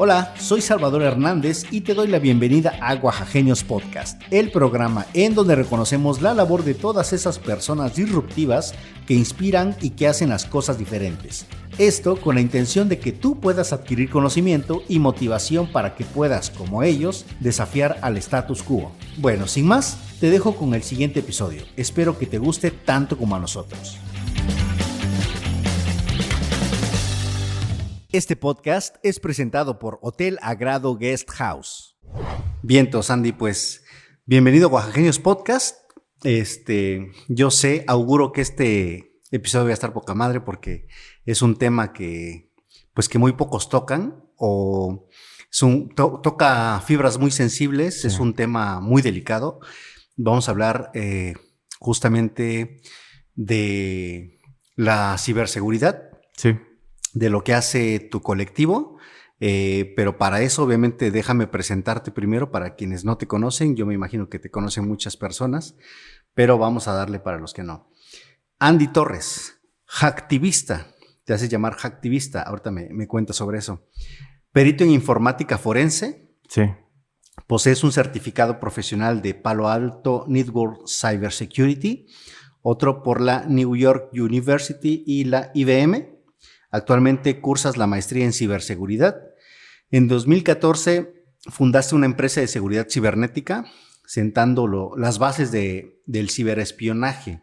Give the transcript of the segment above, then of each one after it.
Hola, soy Salvador Hernández y te doy la bienvenida a Oaxaqueños Podcast, el programa en donde reconocemos la labor de todas esas personas disruptivas que inspiran y que hacen las cosas diferentes. Esto con la intención de que tú puedas adquirir conocimiento y motivación para que puedas, como ellos, desafiar al status quo. Bueno, sin más, te dejo con el siguiente episodio. Espero que te guste tanto como a nosotros. Este podcast es presentado por Hotel Agrado Guest House. Vientos, Andy, pues bienvenido a Oaxaqueños Podcast. Yo auguro que este episodio va a estar poca madre porque es un tema que muy pocos tocan o toca fibras muy sensibles, sí. Es un tema muy delicado. Vamos a hablar justamente de la ciberseguridad. Sí. De lo que hace tu colectivo, pero para eso obviamente déjame presentarte primero para quienes no te conocen. Yo me imagino que te conocen muchas personas, pero vamos a darle para los que no. Andy Torres, hacktivista, te haces llamar hacktivista, ahorita me cuentas sobre eso. Perito en informática forense. Sí. Posees un certificado profesional de Palo Alto Network Cybersecurity, otro por la New York University y la IBM. Actualmente cursas la maestría en ciberseguridad. En 2014 fundaste una empresa de seguridad cibernética, sentando las bases del ciberespionaje,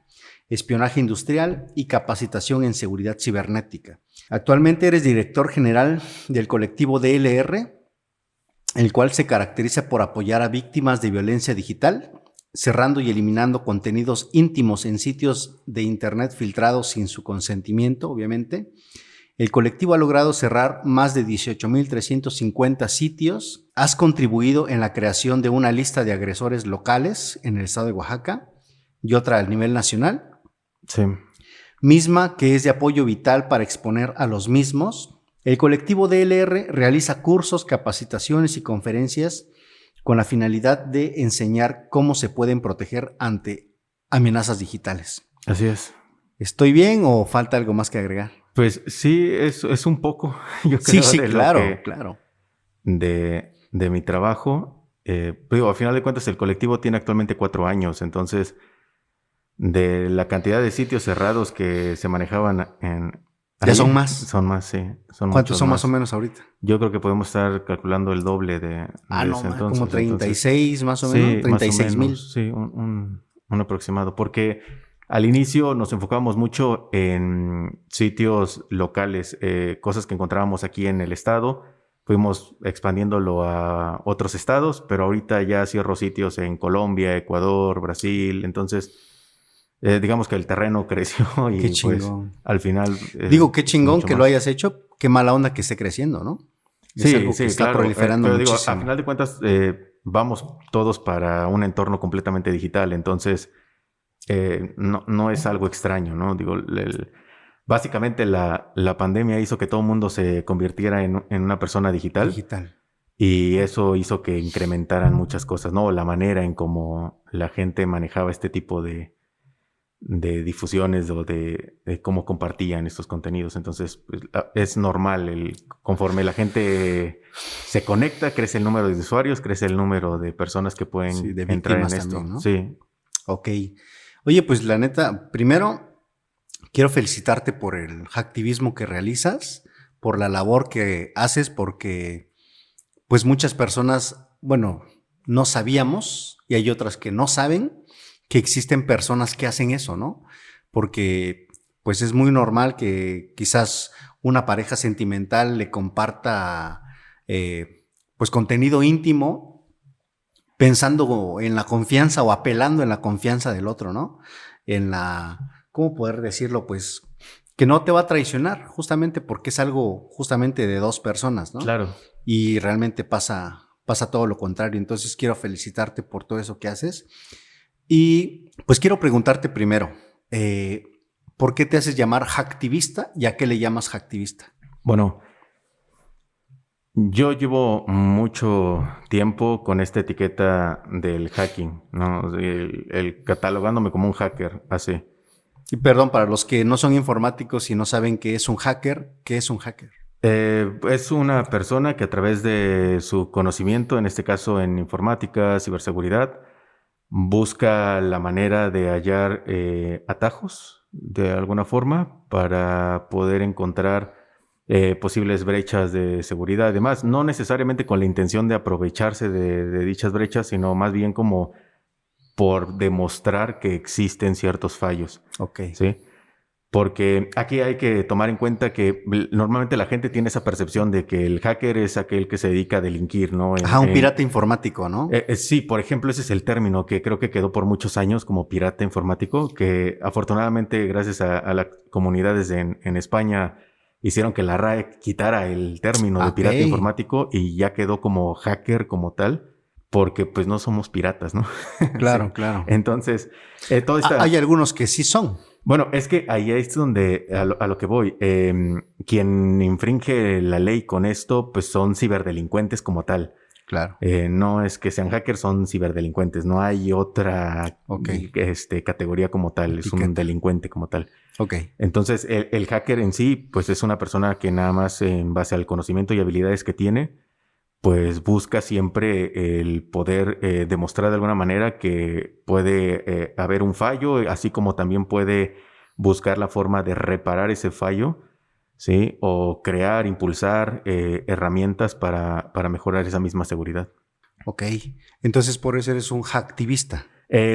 espionaje industrial y capacitación en seguridad cibernética. Actualmente eres director general del colectivo DLR, el cual se caracteriza por apoyar a víctimas de violencia digital, cerrando y eliminando contenidos íntimos en sitios de internet filtrados sin su consentimiento, obviamente. El colectivo ha logrado cerrar más de 18,350 sitios. Has contribuido en la creación de una lista de agresores locales en el estado de Oaxaca y otra a nivel nacional. Sí. Misma que es de apoyo vital para exponer a los mismos. El colectivo DLR realiza cursos, capacitaciones y conferencias con la finalidad de enseñar cómo se pueden proteger ante amenazas digitales. Así es. ¿Estoy bien o falta algo más que agregar? Pues sí, es un poco, yo Sí, creo. Claro. De mi trabajo. Al final de cuentas, el colectivo tiene actualmente 4 años. Entonces, de la cantidad de sitios cerrados que se manejaban ¿Ya son más? Son más, sí. ¿Cuántos son más o menos ahorita? Yo creo que podemos estar calculando el doble de ese entonces. Como 36 más o menos, 36,000. Sí, un aproximado. Porque al inicio nos enfocábamos mucho en sitios locales, cosas que encontrábamos aquí en el estado. Fuimos expandiéndolo a otros estados, pero ahorita ya cierro sitios en Colombia, Ecuador, Brasil. Entonces, digamos que el terreno creció y qué chingón. Pues al final... Digo, qué chingón que lo hayas hecho. Qué mala onda que esté creciendo, ¿no? Sí, es algo que está proliferando pero muchísimo. Digo, a final de cuentas, vamos todos para un entorno completamente digital. Entonces... no es algo extraño, ¿no? Digo, básicamente la pandemia hizo que todo el mundo se convirtiera en una persona digital. Y eso hizo que incrementaran muchas cosas, ¿no? La manera en cómo la gente manejaba este tipo de difusiones o de cómo compartían estos contenidos. Entonces, pues, es normal. Conforme la gente se conecta, crece el número de usuarios, crece el número de personas que pueden entrar en esto. También, ¿no? Sí. Ok. Oye, pues la neta, primero quiero felicitarte por el hacktivismo que realizas, por la labor que haces, porque pues muchas personas, no sabíamos y hay otras que no saben que existen personas que hacen eso, ¿no? Porque pues es muy normal que quizás una pareja sentimental le comparta pues contenido íntimo pensando en la confianza o apelando en la confianza del otro, ¿no? ¿Cómo poder decirlo? Pues que no te va a traicionar, justamente porque es algo justamente de 2 personas, ¿no? Claro. Y realmente pasa todo lo contrario. Entonces quiero felicitarte por todo eso que haces. Y pues quiero preguntarte primero, ¿por qué te haces llamar hacktivista y a qué le llamas hacktivista? Bueno, yo llevo mucho tiempo con esta etiqueta del hacking, ¿no? El catalogándome como un hacker, así. Y perdón, para los que no son informáticos y no saben qué es un hacker, ¿qué es un hacker? Es una persona que a través de su conocimiento, en este caso en informática, ciberseguridad, busca la manera de hallar atajos de alguna forma para poder encontrar posibles brechas de seguridad. Además, no necesariamente con la intención de aprovecharse de dichas brechas, sino más bien como por demostrar que existen ciertos fallos. Ok. ¿Sí? Porque aquí hay que tomar en cuenta que normalmente la gente tiene esa percepción de que el hacker es aquel que se dedica a delinquir, ¿no? Ajá, un pirata informático, ¿no? Sí, por ejemplo, ese es el término que creo que quedó por muchos años como pirata informático, que afortunadamente gracias a las comunidades en España hicieron que la RAE quitara el término de pirata informático y ya quedó como hacker como tal, porque pues no somos piratas, ¿no? Claro, Sí. claro. Entonces, todo está... Hay algunos que sí son. Bueno, es que ahí es donde a lo que voy. Quien infringe la ley con esto, pues son ciberdelincuentes como tal. Claro. No es que sean hackers, son ciberdelincuentes. No hay otra categoría como tal. Es un delincuente como tal. Ok. Entonces, el hacker en sí, pues es una persona que nada más en base al conocimiento y habilidades que tiene, pues busca siempre el poder demostrar de alguna manera que puede haber un fallo, así como también puede buscar la forma de reparar ese fallo, ¿sí? O crear, impulsar herramientas para mejorar esa misma seguridad. Ok. Entonces, por eso eres un hacktivista.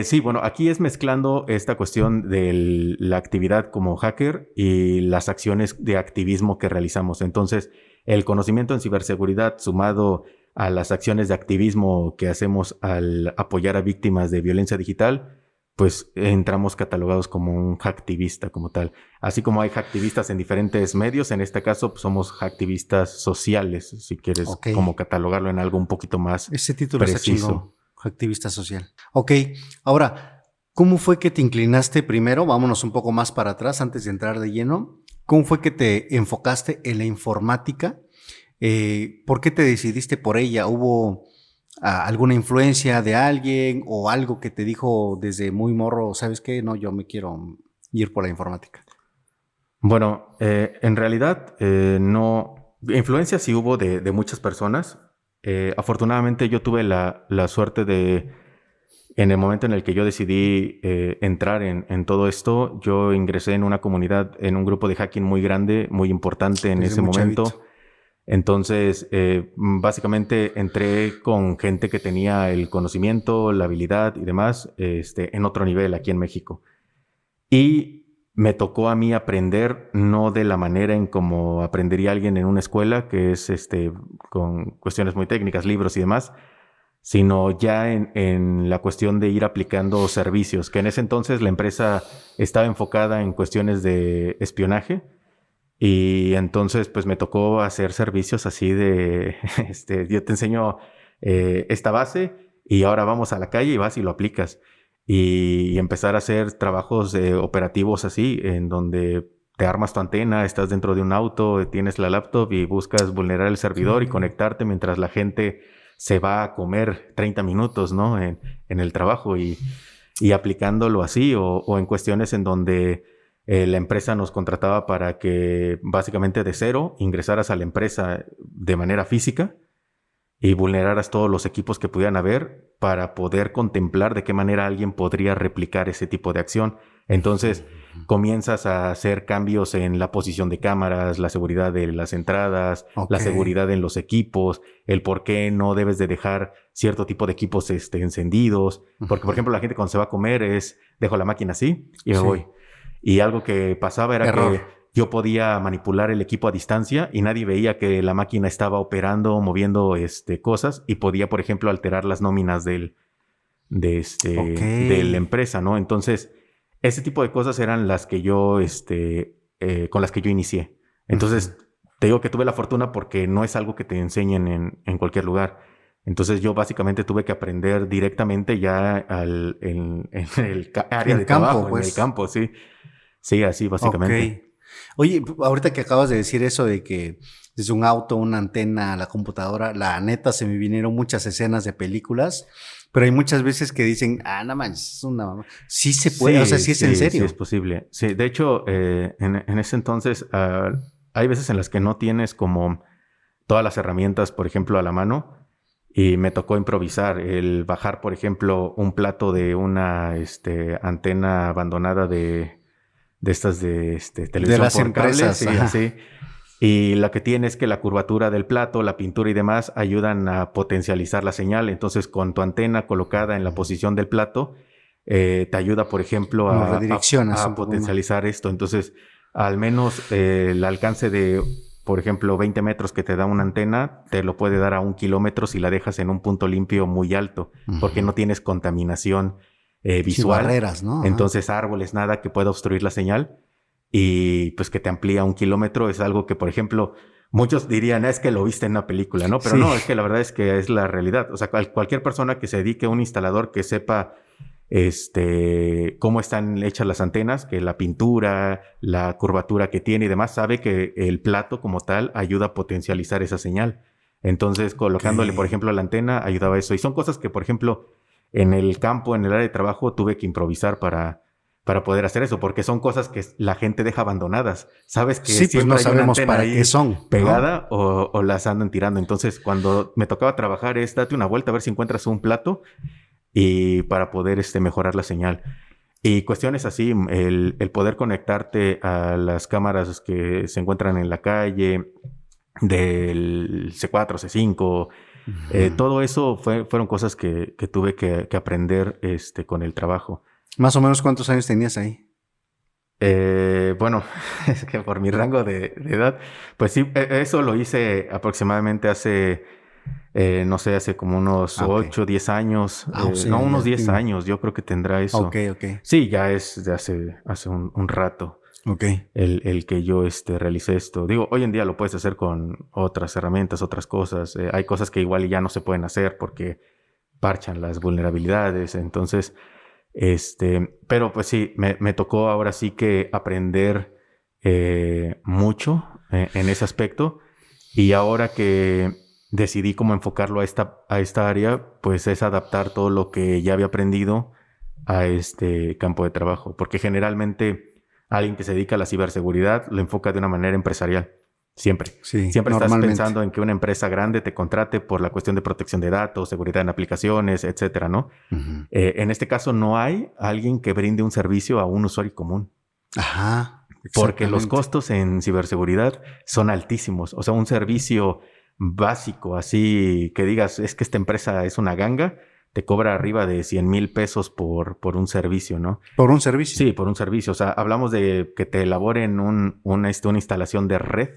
Sí, bueno, aquí es mezclando esta cuestión de la actividad como hacker y las acciones de activismo que realizamos. Entonces, el conocimiento en ciberseguridad sumado a las acciones de activismo que hacemos al apoyar a víctimas de violencia digital, pues entramos catalogados como un hacktivista como tal. Así como hay hacktivistas en diferentes medios, en este caso pues, somos hacktivistas sociales, si quieres como catalogarlo en algo un poquito más ese título preciso. Está chingón. Activista social. Ok, ahora, ¿cómo fue que te inclinaste primero? Vámonos un poco más para atrás antes de entrar de lleno. ¿Cómo fue que te enfocaste en la informática? ¿Por qué te decidiste por ella? ¿Hubo alguna influencia de alguien o algo que te dijo desde muy morro, sabes qué? No, yo me quiero ir por la informática. Bueno, en realidad no. Influencia sí hubo de muchas personas. Afortunadamente yo tuve la suerte de, en el momento en el que yo decidí entrar en todo esto, yo ingresé en una comunidad, en un grupo de hacking muy grande, muy importante en ese momento. Chavito. Entonces, básicamente entré con gente que tenía el conocimiento, la habilidad y demás, en otro nivel aquí en México. Y me tocó a mí aprender no de la manera en como aprendería alguien en una escuela, que es con cuestiones muy técnicas, libros y demás, sino ya en la cuestión de ir aplicando servicios, que en ese entonces la empresa estaba enfocada en cuestiones de espionaje. Y entonces, pues me tocó hacer servicios así de, yo te enseño esta base y ahora vamos a la calle y vas y lo aplicas. Y empezar a hacer trabajos operativos así, en donde te armas tu antena, estás dentro de un auto, tienes la laptop y buscas vulnerar el servidor y conectarte mientras la gente se va a comer 30 minutos, ¿no? En el trabajo y aplicándolo así o en cuestiones en donde la empresa nos contrataba para que básicamente de cero ingresaras a la empresa de manera física y vulneraras todos los equipos que pudieran haber para poder contemplar de qué manera alguien podría replicar ese tipo de acción. Entonces comienzas a hacer cambios en la posición de cámaras, la seguridad de las entradas, la seguridad en los equipos, el por qué no debes de dejar cierto tipo de equipos encendidos. Porque, por ejemplo, la gente cuando se va a comer dejo la máquina así y me voy. Y algo que pasaba era que yo podía manipular el equipo a distancia y nadie veía que la máquina estaba operando, moviendo cosas y podía, por ejemplo, alterar las nóminas de la empresa, ¿no? Entonces, ese tipo de cosas eran las que yo, con las que yo inicié. Entonces, te digo que tuve la fortuna porque no es algo que te enseñen en cualquier lugar. Entonces, yo básicamente tuve que aprender directamente ya en el área de trabajo, pues. En el campo, sí. Sí, así básicamente. Oye, ahorita que acabas de decir eso de que desde un auto, una antena, la computadora, la neta se me vinieron muchas escenas de películas, pero hay muchas veces que dicen, nada más, es una mamá. Sí se puede, o sea, sí es en serio. Sí, es posible. Sí, de hecho, en ese entonces hay veces en las que no tienes como todas las herramientas, por ejemplo, a la mano. Y me tocó improvisar, el bajar, por ejemplo, un plato de una antena abandonada de estas de televisión De las por cable, empresas, sí, ajá. así. Y lo que tiene es que la curvatura del plato, la pintura y demás ayudan a potencializar la señal. Entonces, con tu antena colocada en la posición del plato, te ayuda, por ejemplo, Lo redireccionas un a poco más. potencializar esto. Entonces, al menos el alcance de, por ejemplo, 20 metros que te da una antena, te lo puede dar a 1 kilómetro si la dejas en un punto limpio muy alto, porque no tienes contaminación Sí, visual. barreras, ¿no? Ajá. Entonces, árboles, nada que pueda obstruir la señal. Y pues que te amplía 1 kilómetro es algo que, por ejemplo, muchos dirían, es que lo viste en una película, ¿no? Pero Sí. no, es que la verdad es que es la realidad. O sea, cualquier persona que se dedique a un instalador que sepa cómo están hechas las antenas, que la pintura, la curvatura que tiene y demás, sabe que el plato como tal ayuda a potencializar esa señal. Entonces, colocándole, por ejemplo, la antena, ayudaba a eso. Y son cosas que, por ejemplo, en el campo, en el área de trabajo, tuve que improvisar para poder hacer eso, porque son cosas que la gente deja abandonadas. Sabes que Sí, pues no siempre hay una sabemos antena para qué ahí son, ¿no? pegada o las andan tirando. Entonces, cuando me tocaba trabajar es date una vuelta a ver si encuentras un plato y para poder mejorar la señal. Y cuestiones así, el poder conectarte a las cámaras que se encuentran en la calle, del C4, C5, Ujú. todo eso fueron cosas que tuve que aprender con el trabajo. Más o menos, ¿cuántos años tenías ahí? Bueno, es que por mi rango de edad, pues sí, eso lo hice aproximadamente hace, no sé, hace como unos Ah, ok. 8, 10 años, O sea, no, unos ya 10 tiene. años, yo creo que tendrá Ok, eso. ok. Sí, ya es de hace un rato Ok. el que yo realicé esto. Digo, hoy en día lo puedes hacer con otras herramientas, otras cosas. Hay cosas que igual ya no se pueden hacer porque parchan las vulnerabilidades. Entonces, pero pues sí, me tocó ahora sí que aprender mucho en ese aspecto. Y ahora que decidí cómo enfocarlo a esta área, pues es adaptar todo lo que ya había aprendido a este campo de trabajo. Porque generalmente alguien que se dedica a la ciberseguridad lo enfoca de una manera empresarial. Siempre. Sí, Siempre estás normalmente. pensando en que una empresa grande te contrate por la cuestión de protección de datos, seguridad en aplicaciones, etcétera, ¿no? Ujú. En este caso no hay alguien que brinde un servicio a un usuario común, Ajá, porque los exactamente. costos en ciberseguridad son altísimos. O sea, un servicio básico, así que digas, es que esta empresa es una ganga, te cobra arriba de 100,000 pesos por un servicio, ¿no? Por un servicio. Sí, por un servicio. O sea, hablamos de que te elaboren una instalación de red,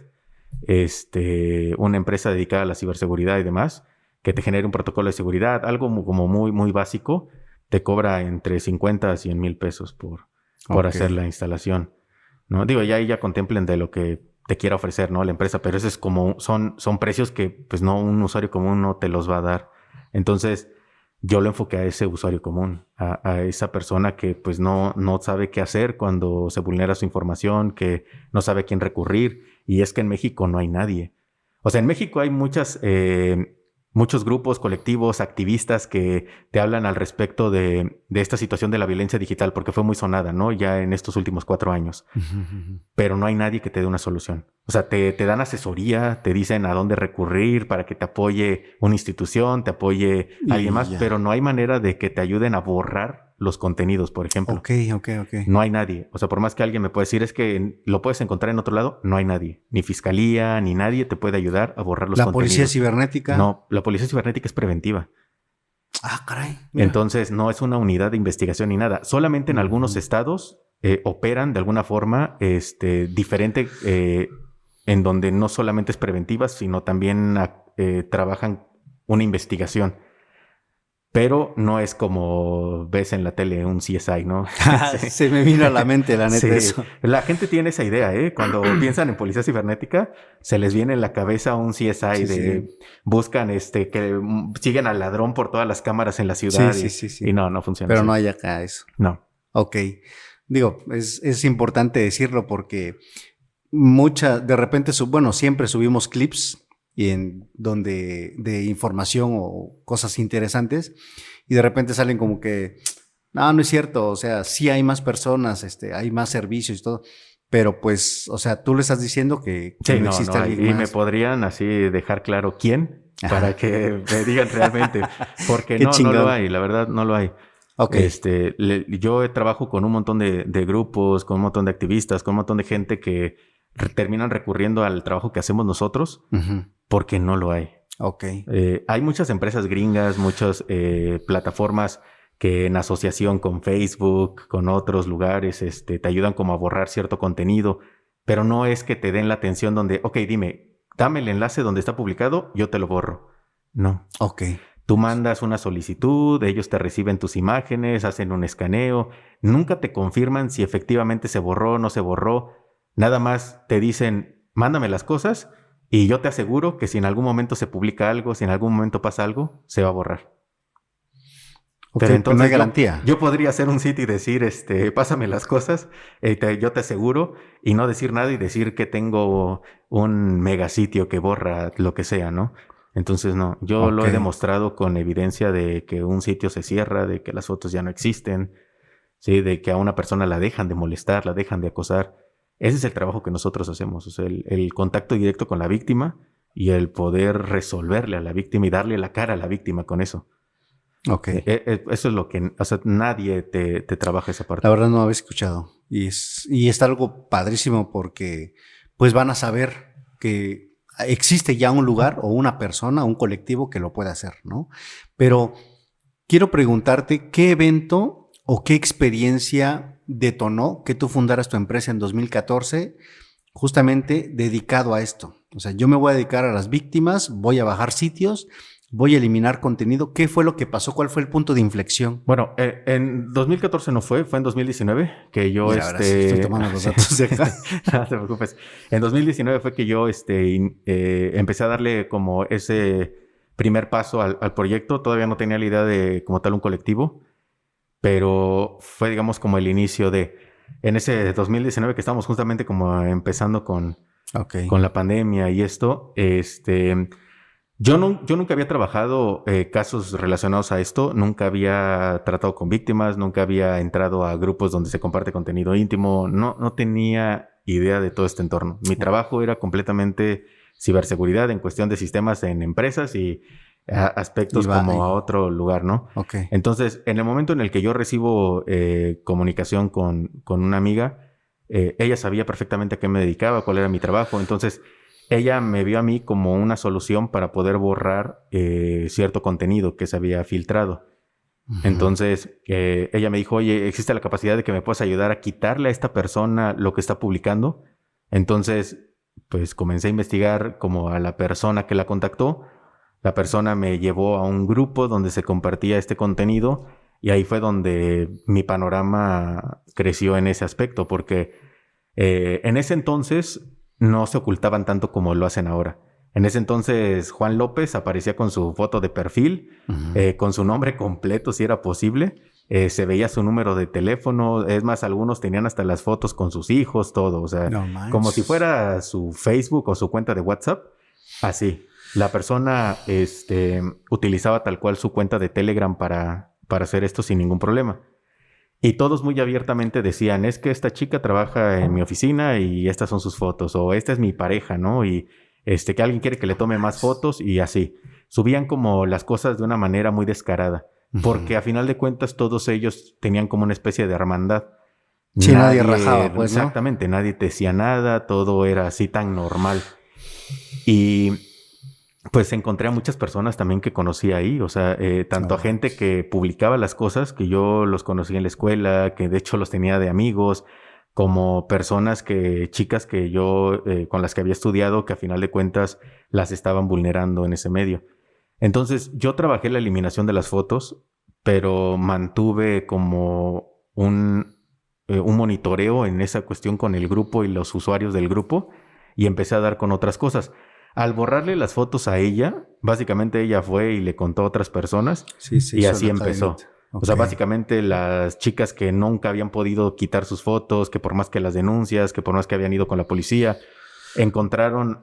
una empresa dedicada a la ciberseguridad y demás, que te genere un protocolo de seguridad, algo como muy, muy básico, te cobra entre 50 a 100,000 pesos por Ok. hacer la instalación, ¿no? Digo, ya ahí ya contemplen de lo que te quiera ofrecer, ¿no? La empresa, pero eso es como, son precios que, pues no, un usuario común no te los va a dar. Entonces, yo lo enfoqué a ese usuario común, a esa persona que pues no sabe qué hacer cuando se vulnera su información, que no sabe a quién recurrir. Y es que en México no hay nadie. O sea, en México hay muchos grupos, colectivos, activistas que te hablan al respecto de esta situación de la violencia digital, porque fue muy sonada, ¿no? Ya en estos últimos 4 años. Ujú, ujú. Pero no hay nadie que te dé una solución. O sea, te dan asesoría, te dicen a dónde recurrir para que te apoye una institución, te apoye alguien Y más, pero ya. no hay manera de que te ayuden a borrar los contenidos, por ejemplo. Ok, ok, ok. No hay nadie. O sea, por más que alguien me pueda decir es que lo puedes encontrar en otro lado, no hay nadie. Ni fiscalía, ni nadie te puede ayudar a borrar los La policía contenidos. cibernética. No, la policía cibernética es preventiva. Ah, caray, mira. Entonces, no es una unidad de investigación ni nada. Solamente en algunos Ujú. estados operan de alguna forma diferente, en donde no solamente es preventiva, sino también trabajan una investigación. Pero no es como ves en la tele un CSI, ¿no? Sí. Se me vino a la mente, la neta, Sí, eso. la gente tiene esa idea, ¿eh? Cuando piensan en policía cibernética, se les viene en la cabeza un CSI Sí, de sí. buscan que siguen al ladrón por todas las cámaras en la Sí, ciudad sí, y, sí, y sí. no funciona Pero así. no hay acá eso. No. Ok. Digo, es importante decirlo porque de repente, bueno, siempre subimos clips y en donde de información o cosas interesantes y de repente salen como que, no es cierto, o sea, sí hay más personas, hay más servicios y todo, pero pues, o sea, tú le estás diciendo que Sí, no no, existe no. alguien Y más. me podrían así dejar claro quién Ajá. para que me digan realmente. Porque Qué no lo chingón. hay. La verdad, no lo hay. Ok, Yo trabajo con un montón de grupos, con un montón de activistas, con un montón de gente que terminan recurriendo al trabajo que hacemos nosotros ujú, porque no lo hay. ok, Hay muchas empresas gringas, muchas plataformas que en asociación con Facebook, con otros lugares, te ayudan como a borrar cierto contenido, pero no es que te den la atención donde, ok, dame el enlace donde está publicado, yo te lo borro. No. ok, Tú mandas una solicitud, ellos te reciben tus imágenes, hacen un escaneo, nunca te confirman si efectivamente se borró o no se borró, nada más te dicen, mándame las cosas y yo te aseguro que si en algún momento se publica algo, si en algún momento pasa algo, se va a borrar. ok, Pero pero no hay entonces garantía. yo podría hacer un sitio y decir, pásame las cosas, yo te aseguro, y no decir nada y decir que tengo un megasitio que borra lo que sea, ¿no? Entonces, no, yo Ok, lo he demostrado con evidencia de que un sitio se cierra, de que las fotos ya no existen, ¿sí? De que a una persona la dejan de molestar, la dejan de acosar. Ese es el trabajo que nosotros hacemos, o sea, el contacto directo con la víctima y el poder resolverle a la víctima y darle la cara a la víctima con eso. ok. Eso es lo que, o sea, nadie te trabaja esa La parte. verdad no había escuchado. Y está algo padrísimo porque pues van a saber que existe ya un lugar o una persona, un colectivo que lo puede hacer, ¿no? Pero quiero preguntarte, ¿qué evento o qué experiencia detonó que tú fundaras tu empresa en 2014 justamente dedicado a esto? O sea, yo me voy a dedicar a las víctimas, voy a bajar sitios, voy a eliminar contenido. ¿Qué fue lo que pasó? ¿Cuál fue el punto de inflexión? Bueno, en 2014 no fue en 2019 que yo, Mira, ahora sí estoy tomando los datos de acá. no te preocupes. En 2019 fue que yo, empecé a darle como ese primer paso al proyecto. Todavía no tenía la idea de como tal un colectivo, pero fue, digamos, como el inicio en ese 2019 que estábamos justamente como empezando Ok. con la pandemia y esto, yo nunca había trabajado casos relacionados a esto, nunca había tratado con víctimas, nunca había entrado a grupos donde se comparte contenido íntimo, no tenía idea de todo este entorno. Mi trabajo era completamente ciberseguridad en cuestión de sistemas en empresas y aspectos como a otro lugar, ¿no? Ok. Entonces, en el momento en el que yo recibo comunicación con una amiga, ella sabía perfectamente a qué me dedicaba, cuál era mi trabajo, entonces ella me vio a mí como una solución para poder borrar cierto contenido que se había filtrado. Entonces, ella me dijo, oye, ¿existe la capacidad de que me puedas ayudar a quitarle a esta persona lo que está publicando? Entonces, pues comencé a investigar como a la persona que la contactó. La persona me llevó a un grupo donde se compartía este contenido y ahí fue donde mi panorama creció en ese aspecto, porque en ese entonces no se ocultaban tanto como lo hacen ahora. En ese entonces Juan López aparecía con su foto de perfil, con su nombre completo si era posible, se veía su número de teléfono, es más, algunos tenían hasta las fotos con sus hijos, todo, o sea, No como si manches. fuera su Facebook o su cuenta de WhatsApp, así. La persona utilizaba tal cual su cuenta de Telegram para hacer esto sin ningún problema. Y todos muy abiertamente decían, es que esta chica trabaja en mi oficina y estas son sus fotos, o esta es mi pareja, ¿no? Y que alguien quiere que le tome más fotos y así. Subían como las cosas de una manera muy descarada, porque a final de cuentas todos ellos tenían como una especie de hermandad. Sí, nadie rajaba, pues, ¿no? Exactamente, nadie te decía nada, todo era así tan normal. Y pues encontré a muchas personas también que conocí ahí, o sea, tanto a gente que publicaba las cosas, que yo los conocí en la escuela, que de hecho los tenía de amigos, como personas chicas que yo, con las que había estudiado, que a final de cuentas las estaban vulnerando en ese medio. Entonces, yo trabajé la eliminación de las fotos, pero mantuve como un monitoreo en esa cuestión con el grupo y los usuarios del grupo y empecé a dar con otras cosas. Al borrarle las fotos a ella, básicamente ella fue y le contó a otras personas Sí, sí, y así la empezó. cadenita. O sea, Ok. básicamente las chicas que nunca habían podido quitar sus fotos, que por más que las denuncias, que por más que habían ido con la policía, encontraron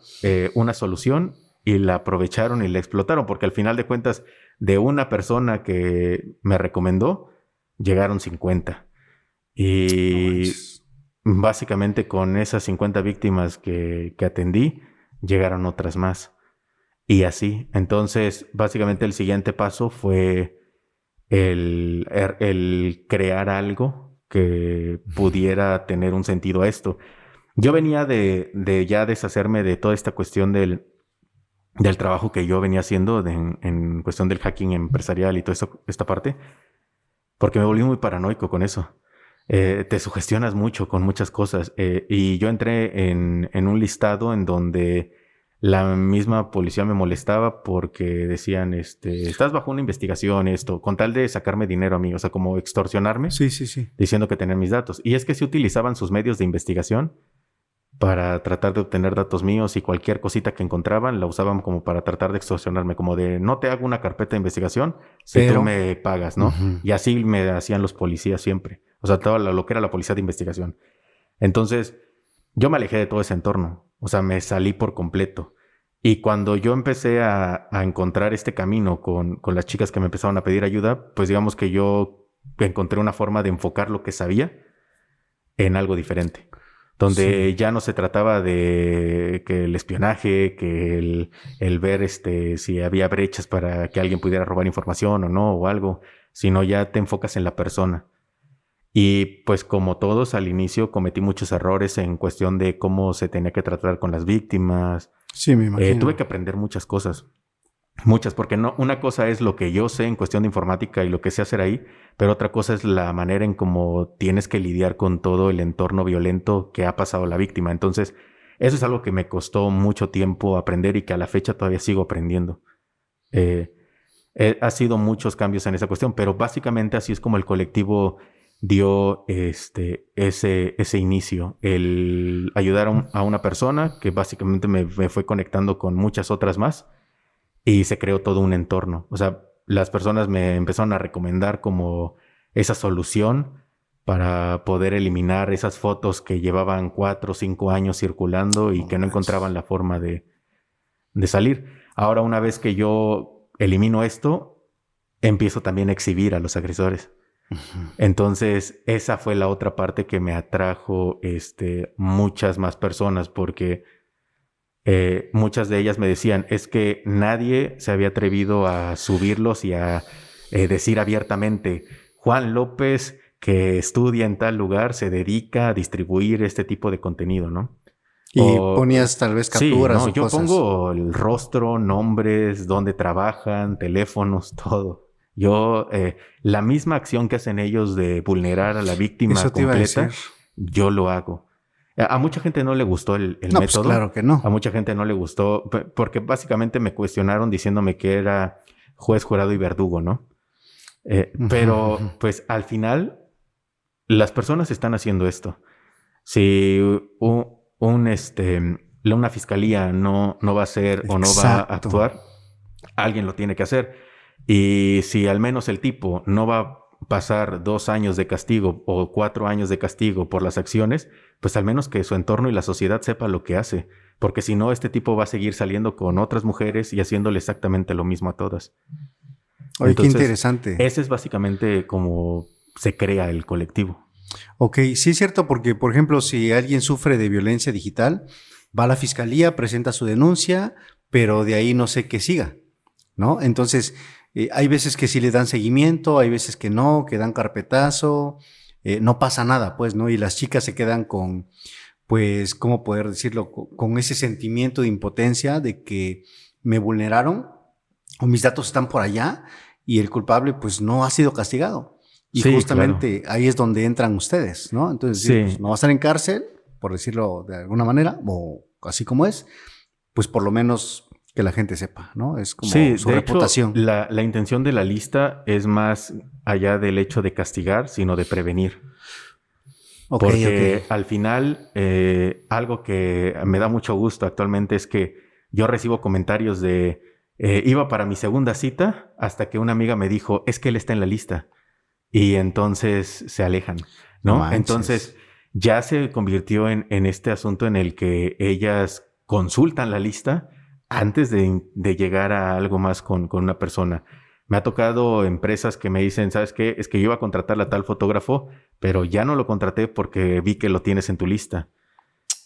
una solución y la aprovecharon y la explotaron, porque al final de cuentas, de una persona que me recomendó, llegaron 50. No Y manches. básicamente con esas 50 víctimas que atendí, llegaron otras más. Y así. Entonces, básicamente el siguiente paso fue el crear algo que pudiera tener un sentido a esto. Yo venía de ya deshacerme de toda esta cuestión del trabajo que yo venía haciendo en cuestión del hacking empresarial y toda esta parte, porque me volví muy paranoico con eso. Te sugestionas mucho con muchas cosas. Y yo entré en un listado en donde la misma policía me molestaba porque decían, estás bajo una investigación, con tal de sacarme dinero a mí, o sea, como extorsionarme, Sí. diciendo que tenían mis datos. Y es que sí utilizaban sus medios de investigación para tratar de obtener datos míos, y cualquier cosita que encontraban la usaban como para tratar de extorsionarme, como de no te hago una carpeta de investigación si tú me pagas, ¿no? Y así me hacían los policías siempre. O sea, todo lo que era la policía de investigación. Entonces, yo me alejé de todo ese entorno. O sea, me salí por completo. Y cuando yo empecé a encontrar este camino con las chicas que me empezaron a pedir ayuda, pues digamos que yo encontré una forma de enfocar lo que sabía en algo diferente. Donde ya no se trataba de que el espionaje, que el ver si había brechas para que alguien pudiera robar información o no, o algo, sino ya te enfocas en la persona. Y pues como todos, al inicio cometí muchos errores en cuestión de cómo se tenía que tratar con las víctimas. Sí, me imagino. Tuve que aprender muchas cosas. Muchas, porque no, una cosa es lo que yo sé en cuestión de informática y lo que sé hacer ahí, pero otra cosa es la manera en cómo tienes que lidiar con todo el entorno violento que ha pasado la víctima. Entonces, eso es algo que me costó mucho tiempo aprender y que a la fecha todavía sigo aprendiendo. Ha sido muchos cambios en esa cuestión, pero básicamente así es como el colectivo dio ese inicio, el ayudar a una persona que básicamente me fue conectando con muchas otras más. Y se creó todo un entorno. O sea, las personas me empezaron a recomendar como esa solución para poder eliminar esas fotos que llevaban 4 o 5 años circulando y que no encontraban la forma de salir. Ahora, una vez que yo elimino esto, empiezo también a exhibir a los agresores. Entonces, esa fue la otra parte que me atrajo muchas más personas, porque muchas de ellas me decían, es que nadie se había atrevido a subirlos y a decir abiertamente, Juan López, que estudia en tal lugar, se dedica a distribuir este tipo de contenido, ¿no? Y ponías tal vez capturas, sí, no, o yo cosas. pongo el rostro, nombres, dónde trabajan, teléfonos, todo. Yo, la misma acción que hacen ellos de vulnerar a la víctima Eso te iba a completa, decir. yo lo hago. A mucha gente no le gustó el No, método. pues claro que no. A mucha gente no le gustó porque básicamente me cuestionaron diciéndome que era juez, jurado y verdugo, ¿no? Pero pues al final las personas están haciendo esto. Si una fiscalía no va a hacer o no va a actuar, alguien lo tiene que hacer. Y si al menos el tipo no va a pasar 2 años de castigo o 4 años de castigo por las acciones, pues al menos que su entorno y la sociedad sepa lo que hace. Porque si no, este tipo va a seguir saliendo con otras mujeres y haciéndole exactamente lo mismo a todas. Oye, entonces, qué interesante. Ese es básicamente como se crea el colectivo. Ok, sí es cierto, porque por ejemplo, si alguien sufre de violencia digital, va a la fiscalía, presenta su denuncia, pero de ahí no sé qué siga, ¿no? Entonces, hay veces que sí le dan seguimiento, hay veces que no, que dan carpetazo, no pasa nada, pues, ¿no? Y las chicas se quedan con, pues, ¿cómo poder decirlo? Con ese sentimiento de impotencia de que me vulneraron o mis datos están por allá y el culpable, pues, no ha sido castigado. Y sí, justamente claro, ahí es donde entran ustedes, ¿no? Entonces, sí, pues, no va a estar en cárcel, por decirlo de alguna manera, o así como es, pues por lo menos que la gente sepa, ¿no? Es como su reputación. Hecho, la intención de la lista es más allá del hecho de castigar, sino de prevenir. Porque al final, algo que me da mucho gusto actualmente es que yo recibo comentarios de iba para mi segunda cita hasta que una amiga me dijo, es que él está en la lista. Y entonces se alejan, ¿no? No entonces ya se convirtió en este asunto en el que ellas consultan la lista antes de llegar a algo más con una persona. Me ha tocado empresas que me dicen, ¿sabes qué? Es que yo iba a contratar a tal fotógrafo, pero ya no lo contraté porque vi que lo tienes en tu lista.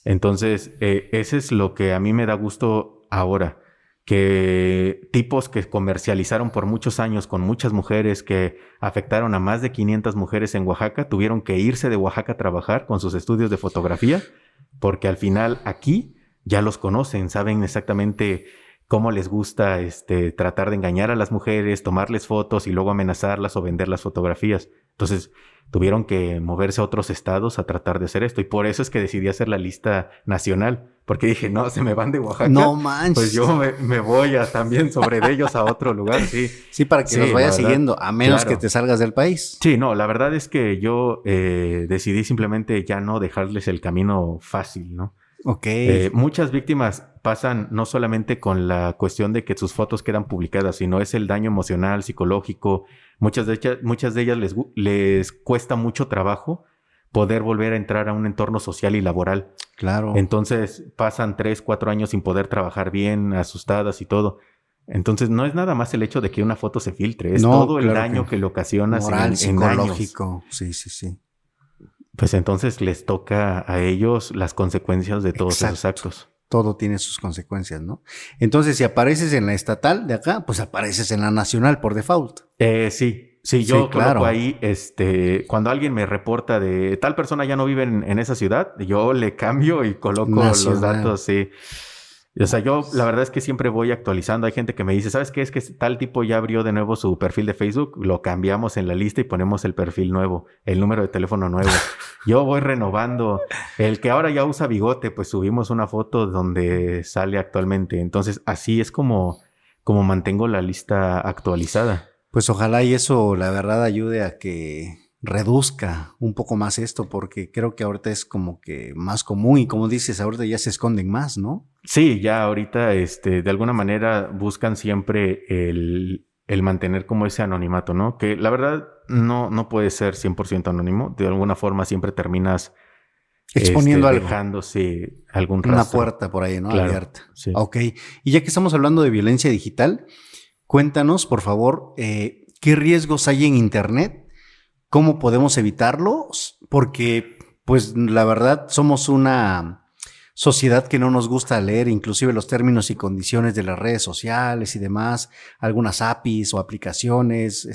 Entonces, ese es lo que a mí me da gusto ahora, que tipos que comercializaron por muchos años con muchas mujeres, que afectaron a más de 500 mujeres en Oaxaca, tuvieron que irse de Oaxaca a trabajar con sus estudios de fotografía, porque al final aquí ya los conocen, saben exactamente cómo les gusta tratar de engañar a las mujeres, tomarles fotos y luego amenazarlas o vender las fotografías. Entonces, tuvieron que moverse a otros estados a tratar de hacer esto. Y por eso es que decidí hacer la lista nacional. Porque dije, no, se me van de Oaxaca. No manches. Pues yo me voy también sobre de ellos a otro lugar, sí. Sí, para que los vayas siguiendo, a menos que te salgas del país. Sí, no, la verdad es que yo decidí simplemente ya no dejarles el camino fácil, ¿no? Ok. Muchas víctimas pasan no solamente con la cuestión de que sus fotos quedan publicadas, sino es el daño emocional, psicológico. Muchas de ellas les cuesta mucho trabajo poder volver a entrar a un entorno social y laboral. Claro. Entonces pasan 3, 4 años sin poder trabajar bien, asustadas y todo. Entonces no es nada más el hecho de que una foto se filtre, es todo el daño que le ocasionas moral, psicológico. En años. Sí. Pues entonces les toca a ellos las consecuencias de todos esos actos. Todo tiene sus consecuencias, ¿no? Entonces, si apareces en la estatal de acá, pues apareces en la nacional por default. Sí, yo coloco ahí, cuando alguien me reporta de tal persona ya no vive en esa ciudad, yo le cambio y coloco los datos, sí. O sea, yo la verdad es que siempre voy actualizando. Hay gente que me dice, ¿sabes qué? Es que tal tipo ya abrió de nuevo su perfil de Facebook. Lo cambiamos en la lista y ponemos el perfil nuevo, el número de teléfono nuevo. Yo voy renovando. El que ahora ya usa bigote, pues subimos una foto donde sale actualmente. Entonces, así es como mantengo la lista actualizada. Pues ojalá y eso, la verdad, ayude a que reduzca un poco más esto, porque creo que ahorita es como que más común y como dices, ahorita ya se esconden más, ¿no? Sí, ya ahorita de alguna manera buscan siempre el mantener como ese anonimato, ¿no? Que la verdad no puede ser 100% anónimo. De alguna forma siempre terminas exponiendo algo. Dejándose algún rastro. Una puerta por ahí, ¿no? Claro, abierta. Sí. Ok. Y ya que estamos hablando de violencia digital, cuéntanos, por favor, ¿qué riesgos hay en Internet? ¿Cómo podemos evitarlos? Porque, pues, la verdad, somos una sociedad que no nos gusta leer inclusive los términos y condiciones de las redes sociales y demás, algunas APIs o aplicaciones,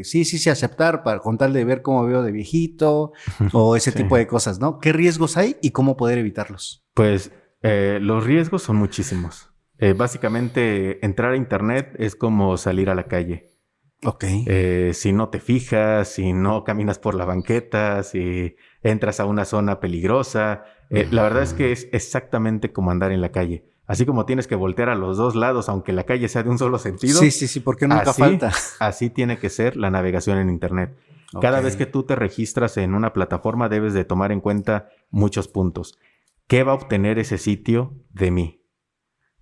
sí, aceptar para con tal de ver cómo veo de viejito o ese tipo de cosas, ¿no? ¿Qué riesgos hay y cómo poder evitarlos? Pues los riesgos son muchísimos. Básicamente, entrar a Internet es como salir a la calle. Ok. Si no te fijas, si no caminas por la banqueta, si entras a una zona peligrosa. La verdad es que es exactamente como andar en la calle. Así como tienes que voltear a los dos lados, aunque la calle sea de un solo sentido. Sí, porque nunca falta. Así tiene que ser la navegación en Internet. Cada vez que tú te registras en una plataforma, debes de tomar en cuenta muchos puntos. ¿Qué va a obtener ese sitio de mí?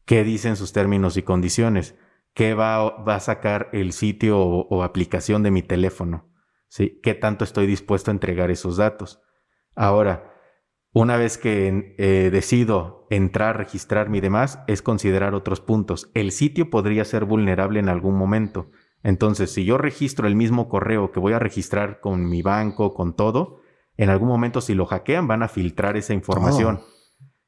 ¿Qué dicen sus términos y condiciones? ¿Qué va a sacar el sitio o aplicación de mi teléfono? ¿Sí? ¿Qué tanto estoy dispuesto a entregar esos datos? Ahora, una vez que decido entrar, registrarme y demás, es considerar otros puntos. El sitio podría ser vulnerable en algún momento. Entonces, si yo registro el mismo correo que voy a registrar con mi banco, con todo, en algún momento si lo hackean van a filtrar esa información.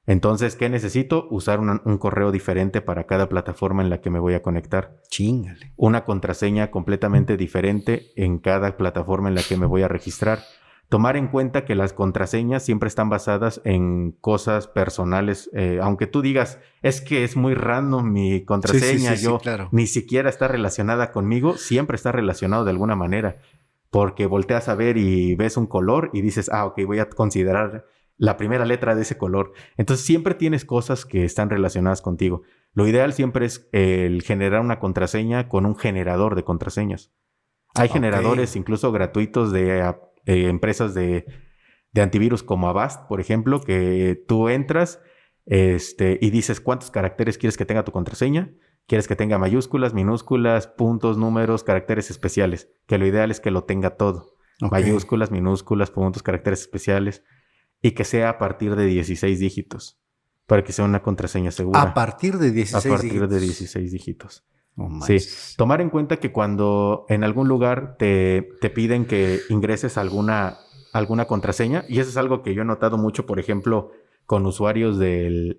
Entonces, ¿qué necesito? Usar un correo diferente para cada plataforma en la que me voy a conectar. Chíngale. Una contraseña completamente diferente en cada plataforma en la que me voy a registrar. Tomar en cuenta que las contraseñas siempre están basadas en cosas personales. Aunque tú digas, es que es muy random mi contraseña, claro. Ni siquiera está relacionada conmigo, siempre está relacionado de alguna manera. Porque volteas a ver y ves un color y dices, ok, voy a considerar la primera letra de ese color. Entonces siempre tienes cosas que están relacionadas contigo. Lo ideal siempre es el generar una contraseña con un generador de contraseñas. Hay generadores incluso gratuitos de empresas de antivirus como Avast, por ejemplo, que tú entras y dices cuántos caracteres quieres que tenga tu contraseña. Quieres que tenga mayúsculas, minúsculas, puntos, números, caracteres especiales. Que lo ideal es que lo tenga todo. Mayúsculas, minúsculas, puntos, caracteres especiales. Y que sea a partir de 16 dígitos. Para que sea una contraseña segura. A partir de 16 dígitos. A partir de 16 dígitos. Oh, Sí, tomar en cuenta que cuando en algún lugar te piden que ingreses alguna contraseña, y eso es algo que yo he notado mucho, por ejemplo, con usuarios de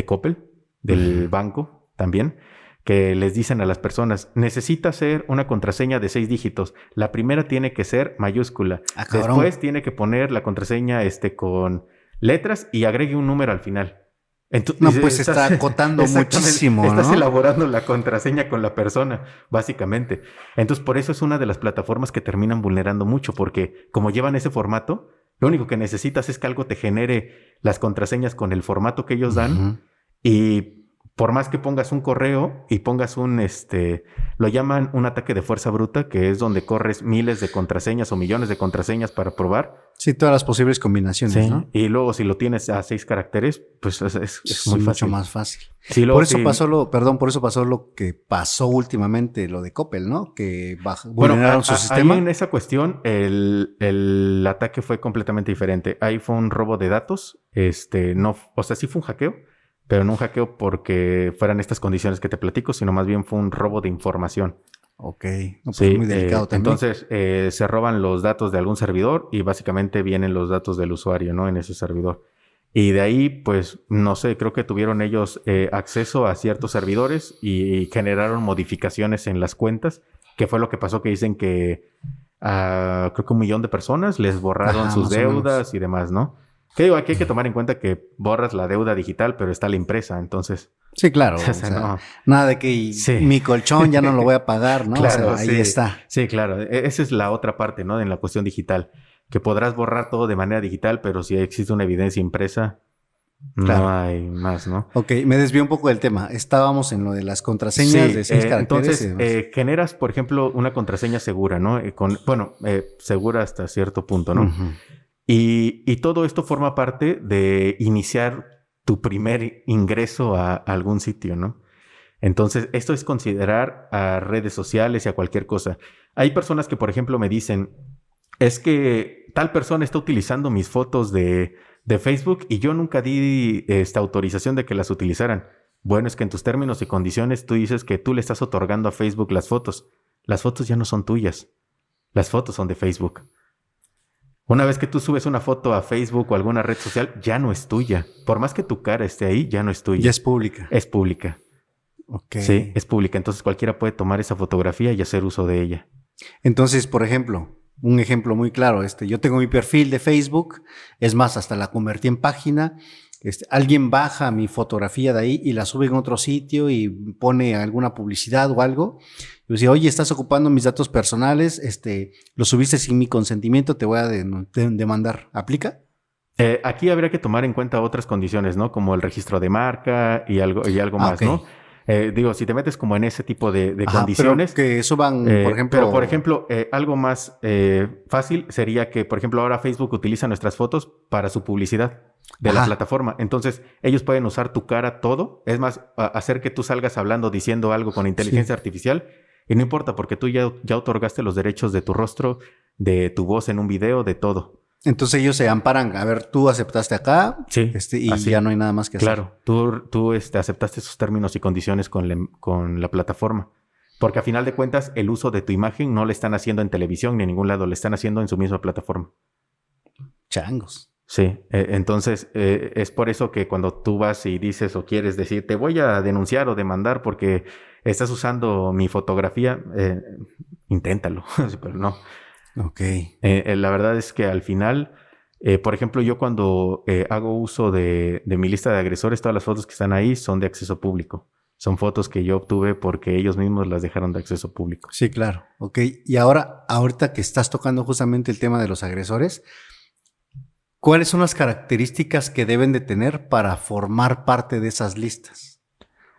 Coppel, del banco también, que les dicen a las personas, necesita ser una contraseña de 6 dígitos. La primera tiene que ser mayúscula. Después tiene que poner la contraseña con letras y agregue un número al final. Entonces, no, pues está acotando muchísimo, ¿no? Estás elaborando la contraseña con la persona, básicamente. Entonces, por eso es una de las plataformas que terminan vulnerando mucho, porque como llevan ese formato, lo único que necesitas es que algo te genere las contraseñas con el formato que ellos dan. Y por más que pongas un correo y pongas lo llaman un ataque de fuerza bruta, que es donde corres miles de contraseñas o millones de contraseñas para probar. Sí, todas las posibles combinaciones, sí, ¿no? Y luego si lo tienes a 6 caracteres, pues es muy fácil. Mucho más fácil. Sí, por eso pasó lo que pasó últimamente, lo de Coppel, ¿no? Que vulneraron su sistema. Ahí en esa cuestión, el ataque fue completamente diferente. Ahí fue un robo de datos. No, o sea, sí fue un hackeo, pero no un hackeo porque fueran estas condiciones que te platico, sino más bien fue un robo de información. Ok. No, pues sí, muy delicado también. Entonces, se roban los datos de algún servidor y básicamente vienen los datos del usuario, ¿no? En ese servidor. Y de ahí, pues, no sé, creo que tuvieron ellos acceso a ciertos servidores y generaron modificaciones en las cuentas, que fue lo que pasó, que dicen que creo que 1 millón de personas les borraron sus deudas y demás, ¿no? Que digo, aquí hay que tomar en cuenta que borras la deuda digital, pero está la impresa, entonces... Sí, claro. O sea, no. Nada de que mi colchón ya no lo voy a pagar, ¿no? Claro, o sea, ahí está. Sí, claro. Esa es la otra parte, ¿no? En la cuestión digital. Que podrás borrar todo de manera digital, pero si existe una evidencia impresa, no hay más, ¿no? Ok, me desvié un poco del tema. Estábamos en lo de las contraseñas de 6 caracteres. Entonces, generas, por ejemplo, una contraseña segura, ¿no? Segura hasta cierto punto, ¿no? Uh-huh. Y todo esto forma parte de iniciar tu primer ingreso a algún sitio, ¿no? Entonces, esto es considerar a redes sociales y a cualquier cosa. Hay personas que, por ejemplo, me dicen, es que tal persona está utilizando mis fotos de Facebook y yo nunca di esta autorización de que las utilizaran. Bueno, es que en tus términos y condiciones tú dices que tú le estás otorgando a Facebook las fotos. Las fotos ya no son tuyas. Las fotos son de Facebook. Una vez que tú subes una foto a Facebook o alguna red social, ya no es tuya. Por más que tu cara esté ahí, ya no es tuya. Ya es pública. Es pública. Ok. Sí, es pública. Entonces cualquiera puede tomar esa fotografía y hacer uso de ella. Entonces, por ejemplo, un ejemplo muy claro, yo tengo mi perfil de Facebook, es más, hasta la convertí en página. Alguien baja mi fotografía de ahí y la sube en otro sitio y pone alguna publicidad o algo. Yo decía, oye, estás ocupando mis datos personales, lo subiste sin mi consentimiento, te voy a demandar. ¿Aplica? Aquí habría que tomar en cuenta otras condiciones, ¿no? Como el registro de marca y algo más, okay. ¿No? Si te metes como en ese tipo de condiciones... Pero que suban, por ejemplo... Pero, por ejemplo, algo más fácil sería que, por ejemplo, ahora Facebook utiliza nuestras fotos para su publicidad de la plataforma. Entonces, ellos pueden usar tu cara todo. Es más, hacer que tú salgas hablando, diciendo algo con inteligencia artificial. Y no importa, porque tú ya otorgaste los derechos de tu rostro, de tu voz en un video, de todo. Entonces ellos se amparan. A ver, tú aceptaste acá. Sí. Y así. Ya no hay nada más que hacer. Claro. Tú aceptaste esos términos y condiciones con la plataforma. Porque a final de cuentas, el uso de tu imagen no le están haciendo en televisión ni en ningún lado. Le están haciendo en su misma plataforma. Changos. Sí. Entonces, es por eso que cuando tú vas y dices o quieres decir, te voy a denunciar o demandar porque estás usando mi fotografía, inténtalo. Pero no. Ok. La verdad es que al final, por ejemplo, yo cuando hago uso de mi lista de agresores, todas las fotos que están ahí son de acceso público. Son fotos que yo obtuve porque ellos mismos las dejaron de acceso público. Sí, claro. Ok. Y ahorita que estás tocando justamente el tema de los agresores, ¿cuáles son las características que deben de tener para formar parte de esas listas?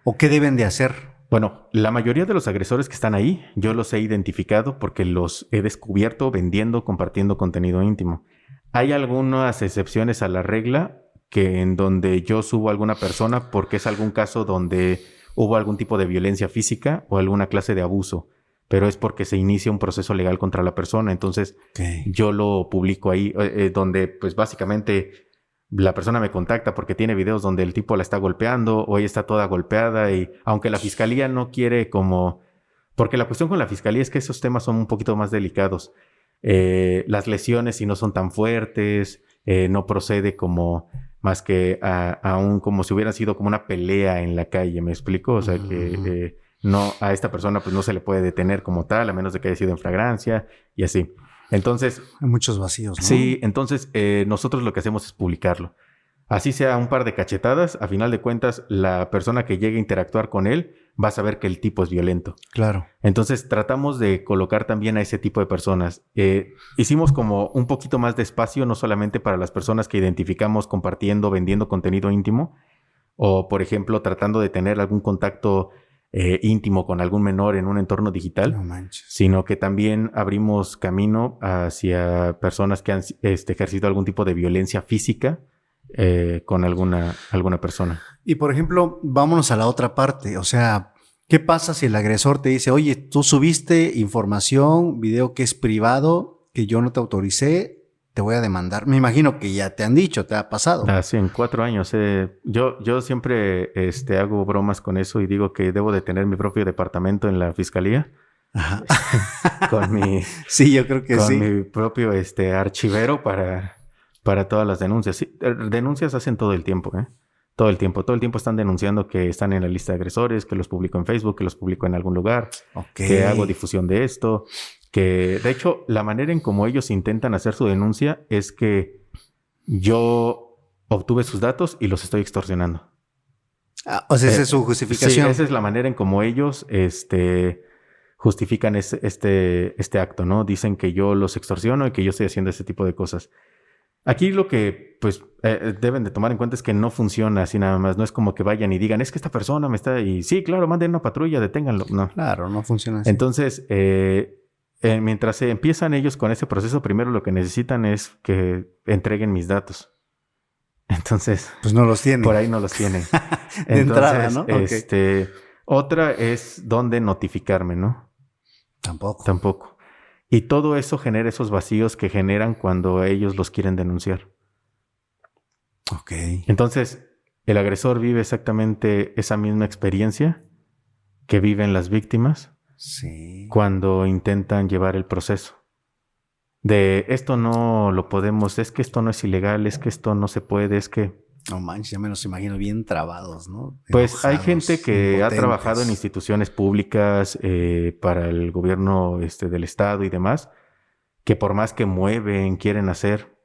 ¿O qué deben de hacer? Bueno, la mayoría de los agresores que están ahí, yo los he identificado porque los he descubierto vendiendo, compartiendo contenido íntimo. Hay algunas excepciones a la regla que en donde yo subo a alguna persona porque es algún caso donde hubo algún tipo de violencia física o alguna clase de abuso, pero es porque se inicia un proceso legal contra la persona. Entonces, yo lo publico ahí, donde pues básicamente la persona me contacta porque tiene videos donde el tipo la está golpeando o ella está toda golpeada y aunque la fiscalía no quiere como... Porque la cuestión con la fiscalía es que esos temas son un poquito más delicados. Las lesiones si no son tan fuertes, no procede como más que como si hubiera sido como una pelea en la calle, ¿me explico? O sea que no, a esta persona pues no se le puede detener como tal, a menos de que haya sido en flagrancia y así. Entonces... Hay muchos vacíos, ¿no? Sí, entonces nosotros lo que hacemos es publicarlo. Así sea un par de cachetadas, a final de cuentas, la persona que llegue a interactuar con él va a saber que el tipo es violento. Claro. Entonces tratamos de colocar también a ese tipo de personas. Hicimos como un poquito más de espacio, no solamente para las personas que identificamos compartiendo, vendiendo contenido íntimo, o por ejemplo tratando de tener algún contacto íntimo con algún menor en un entorno digital, No manches. sino que también abrimos camino hacia personas que han ejercido algún tipo de violencia física con alguna persona. Y por ejemplo, vámonos a la otra parte. O sea, ¿qué pasa si el agresor te dice, oye, tú subiste información, video que es privado, que yo no te autoricé, te voy a demandar? Me imagino que ya te han dicho, te ha pasado. Sí, en 4 años. Yo siempre hago bromas con eso y digo que debo de tener mi propio departamento en la fiscalía. Ajá. Con mi... Sí, yo creo que con sí. mi propio archivero para todas las denuncias. Sí, denuncias hacen todo el tiempo, ¿eh? Todo el tiempo están denunciando que están en la lista de agresores, que los publico en Facebook, que los publico en algún lugar, que hago difusión de esto, que de hecho la manera en como ellos intentan hacer su denuncia es que yo obtuve sus datos y los estoy extorsionando. O sea, esa es su justificación. Sí, esa es la manera en como ellos justifican este acto, ¿no? Dicen que yo los extorsiono y que yo estoy haciendo ese tipo de cosas. Aquí lo que pues deben de tomar en cuenta es que no funciona así nada más. No es como que vayan y digan, es que esta persona me está... Y sí, claro, manden una patrulla, deténganlo. No. Claro, no funciona así. Entonces, mientras se empiezan ellos con ese proceso, primero lo que necesitan es que entreguen mis datos. Entonces... Pues no los tienen. Por ahí no los tienen. De Entonces, entrada, ¿no? Okay. Otra es dónde notificarme, ¿no? Tampoco. Y todo eso genera esos vacíos que generan cuando ellos los quieren denunciar. Ok. Entonces, el agresor vive exactamente esa misma experiencia que viven las víctimas cuando intentan llevar el proceso. De esto no lo podemos, es que esto no es ilegal, es que esto no se puede, es que... No manches, ya me los imagino bien trabados, ¿no? Pues enojados, hay gente que impotentes. ha trabajado en instituciones públicas para el gobierno del estado y demás, que por más que mueven, quieren hacer,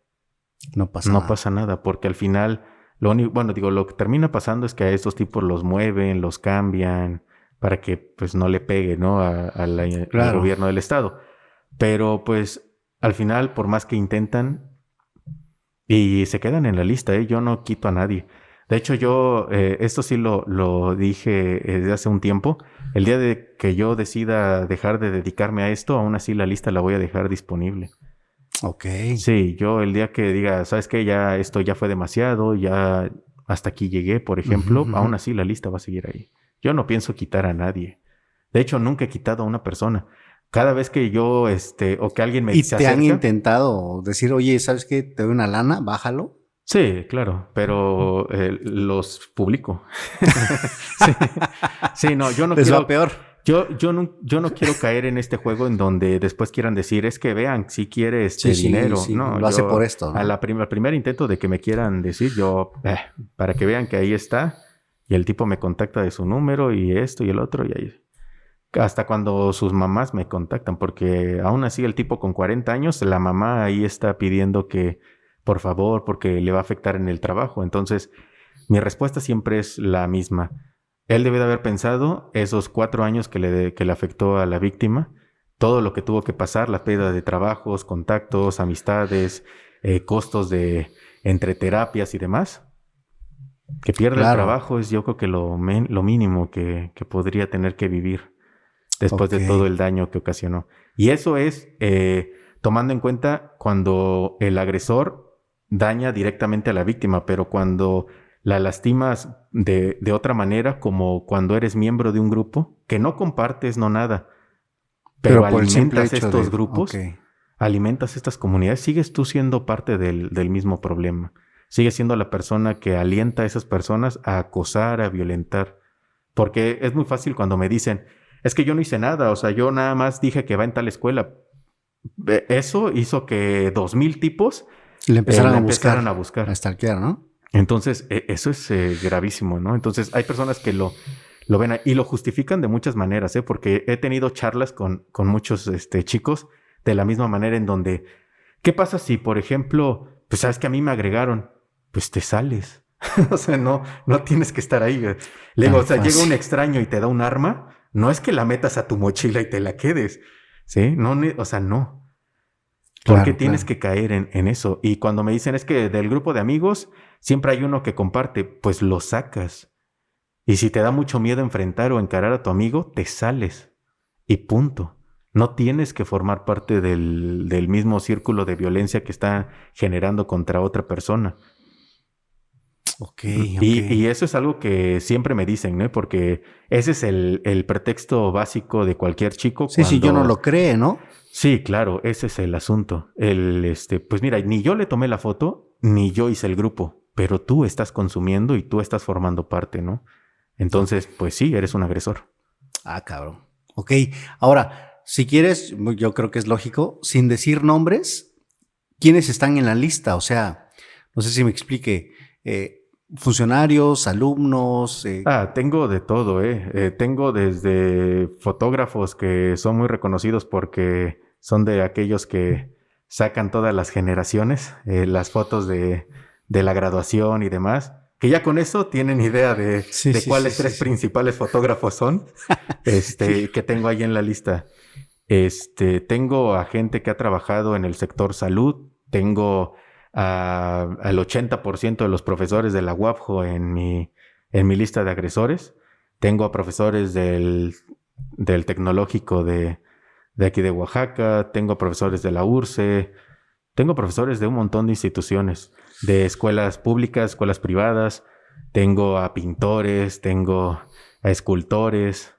no pasa nada, porque al final lo que termina pasando es que a estos tipos los mueven, los cambian para que pues no le pegue, ¿no? Al gobierno del estado. Pero pues al final, por más que intentan, y se quedan en la lista, yo no quito a nadie. De hecho, yo esto sí lo dije desde hace un tiempo. El día de que yo decida dejar de dedicarme a esto, aún así la lista la voy a dejar disponible. Ok. Sí, yo el día que diga, ¿sabes qué? Ya esto ya fue demasiado, ya hasta aquí llegué, por ejemplo, aún así la lista va a seguir ahí. Yo no pienso quitar a nadie. De hecho, nunca he quitado a una persona. Cada vez que yo, o que alguien me se acerca... ¿Y te han intentado decir, oye, ¿sabes qué? Te doy una lana, bájalo? Sí, claro, pero los publico. Sí, no, yo no Les quiero... va peor. Yo no quiero caer en este juego en donde después quieran decir, es que vean, si quiere dinero. Sí, no, lo hace por esto, ¿no? Al primer intento de que me quieran decir, yo, para que vean que ahí está, y el tipo me contacta de su número y esto y el otro, y ahí... Hasta cuando sus mamás me contactan, porque aún así el tipo con 40 años, la mamá ahí está pidiendo que, por favor, porque le va a afectar en el trabajo. Entonces, mi respuesta siempre es la misma. Él debe de haber pensado esos 4 años que le afectó a la víctima, todo lo que tuvo que pasar, la pérdida de trabajos, contactos, amistades, costos de entre terapias y demás. Que pierda el trabajo es yo creo que lo mínimo que podría tener que vivir después de todo el daño que ocasionó. Y eso es tomando en cuenta cuando el agresor daña directamente a la víctima, pero cuando la lastimas de otra manera, como cuando eres miembro de un grupo, que no compartes, no nada, pero alimentas estos grupos, alimentas estas comunidades, sigues tú siendo parte del mismo problema. sigue siendo la persona que alienta a esas personas a acosar, a violentar. Porque es muy fácil cuando me dicen, es que yo no hice nada, o sea, yo nada más dije que va en tal escuela. Eso hizo que 2,000 tipos Le empezaron la a empezaron buscar, a buscar. a stalkear, ¿no? Entonces, eso es gravísimo, ¿no? Entonces, hay personas que lo ven y lo justifican de muchas maneras, ¿eh? Porque he tenido charlas con muchos chicos de la misma manera en donde, ¿qué pasa si, por ejemplo, pues sabes que a mí me agregaron? Pues te sales. O sea, no tienes que estar ahí. Le digo, o sea, llega un extraño y te da un arma, no es que la metas a tu mochila y te la quedes, ¿sí? No, o sea, no. ¿Por qué tienes que caer en eso? Y cuando me dicen, es que del grupo de amigos siempre hay uno que comparte, pues lo sacas. Y si te da mucho miedo enfrentar o encarar a tu amigo, te sales. Y punto. No tienes que formar parte del mismo círculo de violencia que está generando contra otra persona. Ok. Y eso es algo que siempre me dicen, ¿no? Porque ese es el pretexto básico de cualquier chico. Sí, si yo no lo cree, ¿no? Sí, claro, ese es el asunto. Pues mira, ni yo le tomé la foto, ni yo hice el grupo, pero tú estás consumiendo y tú estás formando parte, ¿no? Entonces, pues sí, eres un agresor. Ah, cabrón. Ok, ahora, si quieres, yo creo que es lógico, sin decir nombres, ¿quiénes están en la lista? O sea, no sé si me explique, funcionarios, alumnos. Tengo de todo, tengo desde fotógrafos que son muy reconocidos porque son de aquellos que sacan todas las generaciones, las fotos de la graduación y demás, que ya con eso tienen idea de cuáles tres principales fotógrafos son, que tengo ahí en la lista. Tengo a gente que ha trabajado en el sector salud, tengo al 80% de los profesores de la UAPJO en mi lista de agresores. Tengo a profesores del tecnológico de aquí de Oaxaca, tengo profesores de la URCE, tengo profesores de un montón de instituciones, de escuelas públicas, escuelas privadas, tengo a pintores, tengo a escultores,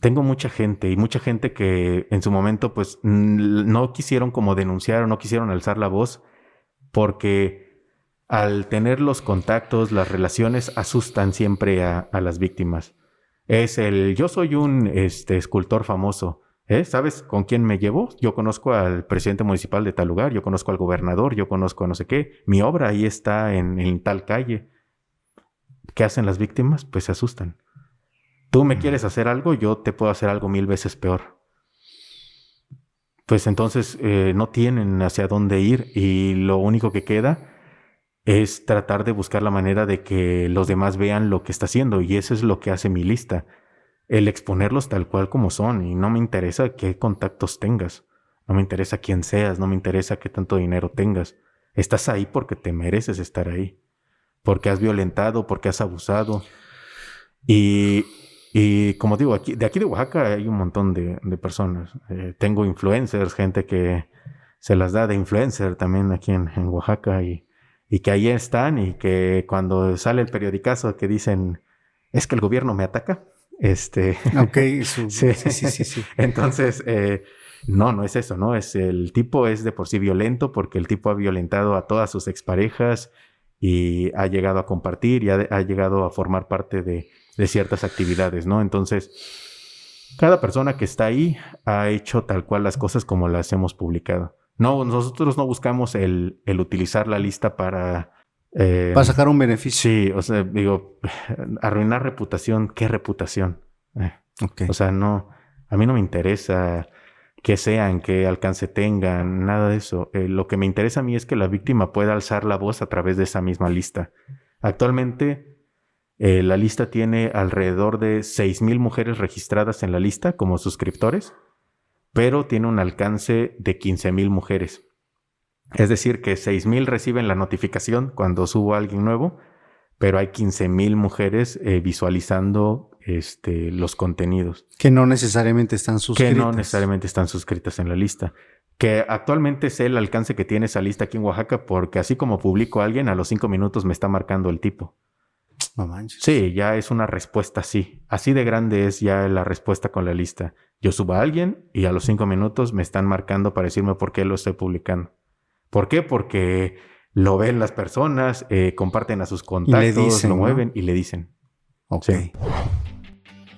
tengo mucha gente y mucha gente que en su momento pues no quisieron como denunciar o no quisieron alzar la voz porque al tener los contactos, las relaciones asustan siempre a las víctimas. Yo soy un escultor famoso. ¿Sabes con quién me llevo? Yo conozco al presidente municipal de tal lugar, yo conozco al gobernador, yo conozco a no sé qué. Mi obra ahí está en tal calle. ¿Qué hacen las víctimas? Pues se asustan. Tú me quieres hacer algo, yo te puedo hacer algo 1000 veces peor. Pues entonces no tienen hacia dónde ir y lo único que queda es tratar de buscar la manera de que los demás vean lo que está haciendo y eso es lo que hace mi lista. El exponerlos tal cual como son y no me interesa qué contactos tengas, no me interesa quién seas, no me interesa qué tanto dinero tengas. Estás ahí porque te mereces estar ahí, porque has violentado, porque has abusado. Y como digo, de aquí de Oaxaca hay un montón de personas. Tengo influencers, gente que se las da de influencer también aquí en Oaxaca y que ahí están y que cuando sale el periodicazo que dicen, es que el gobierno me ataca. Ok, sí. Entonces, no es eso, ¿no? El tipo es de por sí violento porque el tipo ha violentado a todas sus exparejas y ha llegado a compartir y ha llegado a formar parte de ciertas actividades, ¿no? Entonces, cada persona que está ahí ha hecho tal cual las cosas como las hemos publicado. No, nosotros no buscamos el utilizar la lista para sacar un beneficio. Sí, o sea, digo, arruinar reputación, ¿qué reputación? Okay. O sea, no, a mí no me interesa qué sean, qué alcance tengan, nada de eso. Lo que me interesa a mí es que la víctima pueda alzar la voz a través de esa misma lista. Actualmente, la lista tiene alrededor de 6,000 mujeres registradas en la lista como suscriptores, pero tiene un alcance de 15,000 mujeres. Es decir, que 6,000 reciben la notificación cuando subo a alguien nuevo, pero hay 15,000 mujeres visualizando los contenidos. Que no necesariamente están suscritas. Que no necesariamente están suscritas en la lista. Que actualmente sé el alcance que tiene esa lista aquí en Oaxaca porque así como publico a alguien, a los 5 minutos me está marcando el tipo. No manches. Sí, ya es una respuesta así. Así de grande es ya la respuesta con la lista. Yo subo a alguien y a los 5 minutos me están marcando para decirme por qué lo estoy publicando. ¿Por qué? Porque lo ven las personas, comparten a sus Y le contactos, dicen, lo ¿no? mueven y le dicen. Ok. Sí.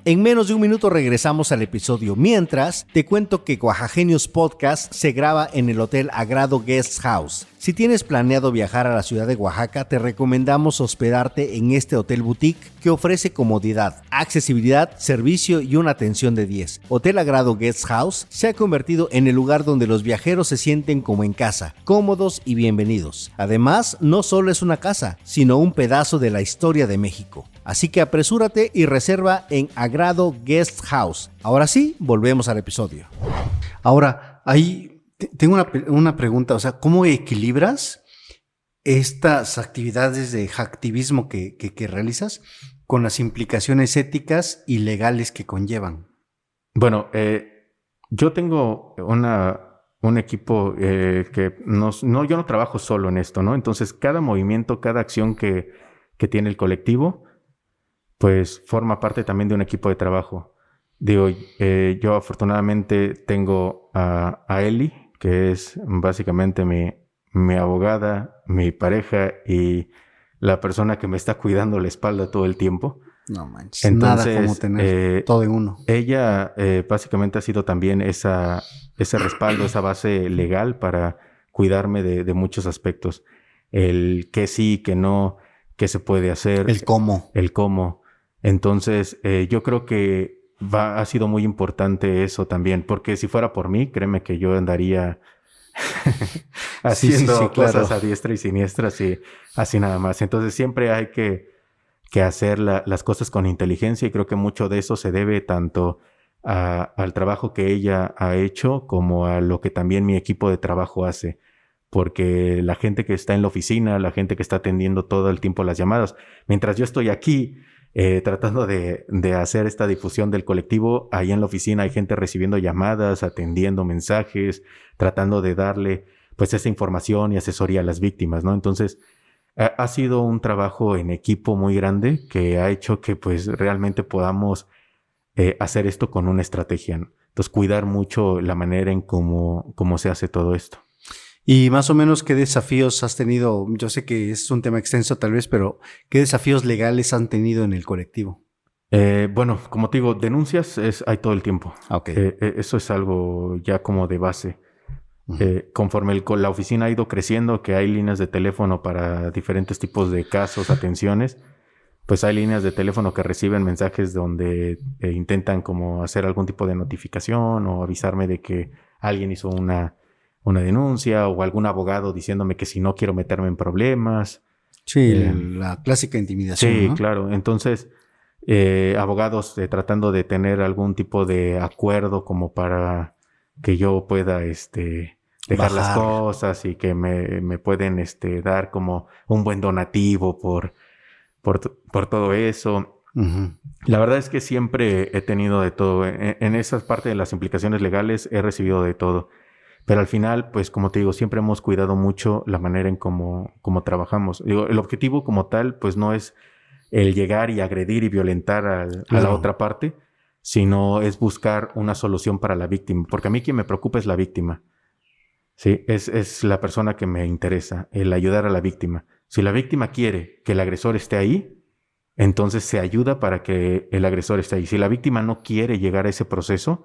En menos de un minuto regresamos al episodio. Mientras, te cuento que Oaxaqueños Podcast se graba en el Hotel Agrado Guest House. Si tienes planeado viajar a la ciudad de Oaxaca, te recomendamos hospedarte en este hotel boutique que ofrece comodidad, accesibilidad, servicio y una atención de 10. Hotel Agrado Guest House se ha convertido en el lugar donde los viajeros se sienten como en casa, cómodos y bienvenidos. Además, no solo es una casa, sino un pedazo de la historia de México. Así que apresúrate y reserva en Agrado Guest House. Ahora sí, volvemos al episodio. Ahora, ahí tengo una pregunta. O sea, ¿cómo equilibras estas actividades de hacktivismo que realizas con las implicaciones éticas y legales que conllevan? Bueno, yo tengo un equipo que yo no trabajo solo en esto, ¿no? Entonces, cada movimiento, cada acción que tiene el colectivo, pues forma parte también de un equipo de trabajo. Digo, yo afortunadamente tengo a Eli, que es básicamente mi abogada, mi pareja y la persona que me está cuidando la espalda todo el tiempo. No manches, Entonces, nada como tener todo en uno. Ella básicamente ha sido también ese respaldo, esa base legal para cuidarme de muchos aspectos. El qué sí, qué no, qué se puede hacer. El cómo. El cómo. Entonces, yo creo que ha sido muy importante eso también, porque si fuera por mí, créeme que yo andaría haciendo sí, cosas claro. a diestra y siniestra, así nada más. Entonces, siempre hay que hacer las cosas con inteligencia y creo que mucho de eso se debe tanto al trabajo que ella ha hecho como a lo que también mi equipo de trabajo hace. Porque la gente que está en la oficina, la gente que está atendiendo todo el tiempo las llamadas, mientras yo estoy aquí tratando de hacer esta difusión del colectivo, ahí en la oficina hay gente recibiendo llamadas, atendiendo mensajes, tratando de darle pues esa información y asesoría a las víctimas, ¿no? Entonces, ha sido un trabajo en equipo muy grande que ha hecho que pues realmente podamos hacer esto con una estrategia, ¿no? Entonces, cuidar mucho la manera en cómo se hace todo esto. Y más o menos, ¿qué desafíos has tenido? Yo sé que es un tema extenso tal vez, pero ¿qué desafíos legales han tenido en el colectivo? Bueno, como te digo, denuncias hay todo el tiempo. Ok. Eso es algo ya como de base. Uh-huh. Conforme la oficina ha ido creciendo, que hay líneas de teléfono para diferentes tipos de casos, atenciones, pues hay líneas de teléfono que reciben mensajes donde intentan como hacer algún tipo de notificación o avisarme de que alguien hizo una denuncia o algún abogado diciéndome que si no quiero meterme en problemas. Sí, la clásica intimidación, Sí, ¿no? claro. Entonces, abogados tratando de tener algún tipo de acuerdo como para que yo pueda dejar las Bajar. cosas y que me pueden dar como un buen donativo por todo eso. Uh-huh. La verdad es que siempre he tenido de todo. En esa parte de las implicaciones legales he recibido de todo. Pero al final, pues como te digo, siempre hemos cuidado mucho la manera en cómo trabajamos. Digo, el objetivo como tal, pues no es el llegar y agredir y violentar a la Claro. otra parte, sino es buscar una solución para la víctima. Porque a mí quien me preocupa es la víctima. Sí, es la persona que me interesa, el ayudar a la víctima. Si la víctima quiere que el agresor esté ahí, entonces se ayuda para que el agresor esté ahí. Si la víctima no quiere llegar a ese proceso,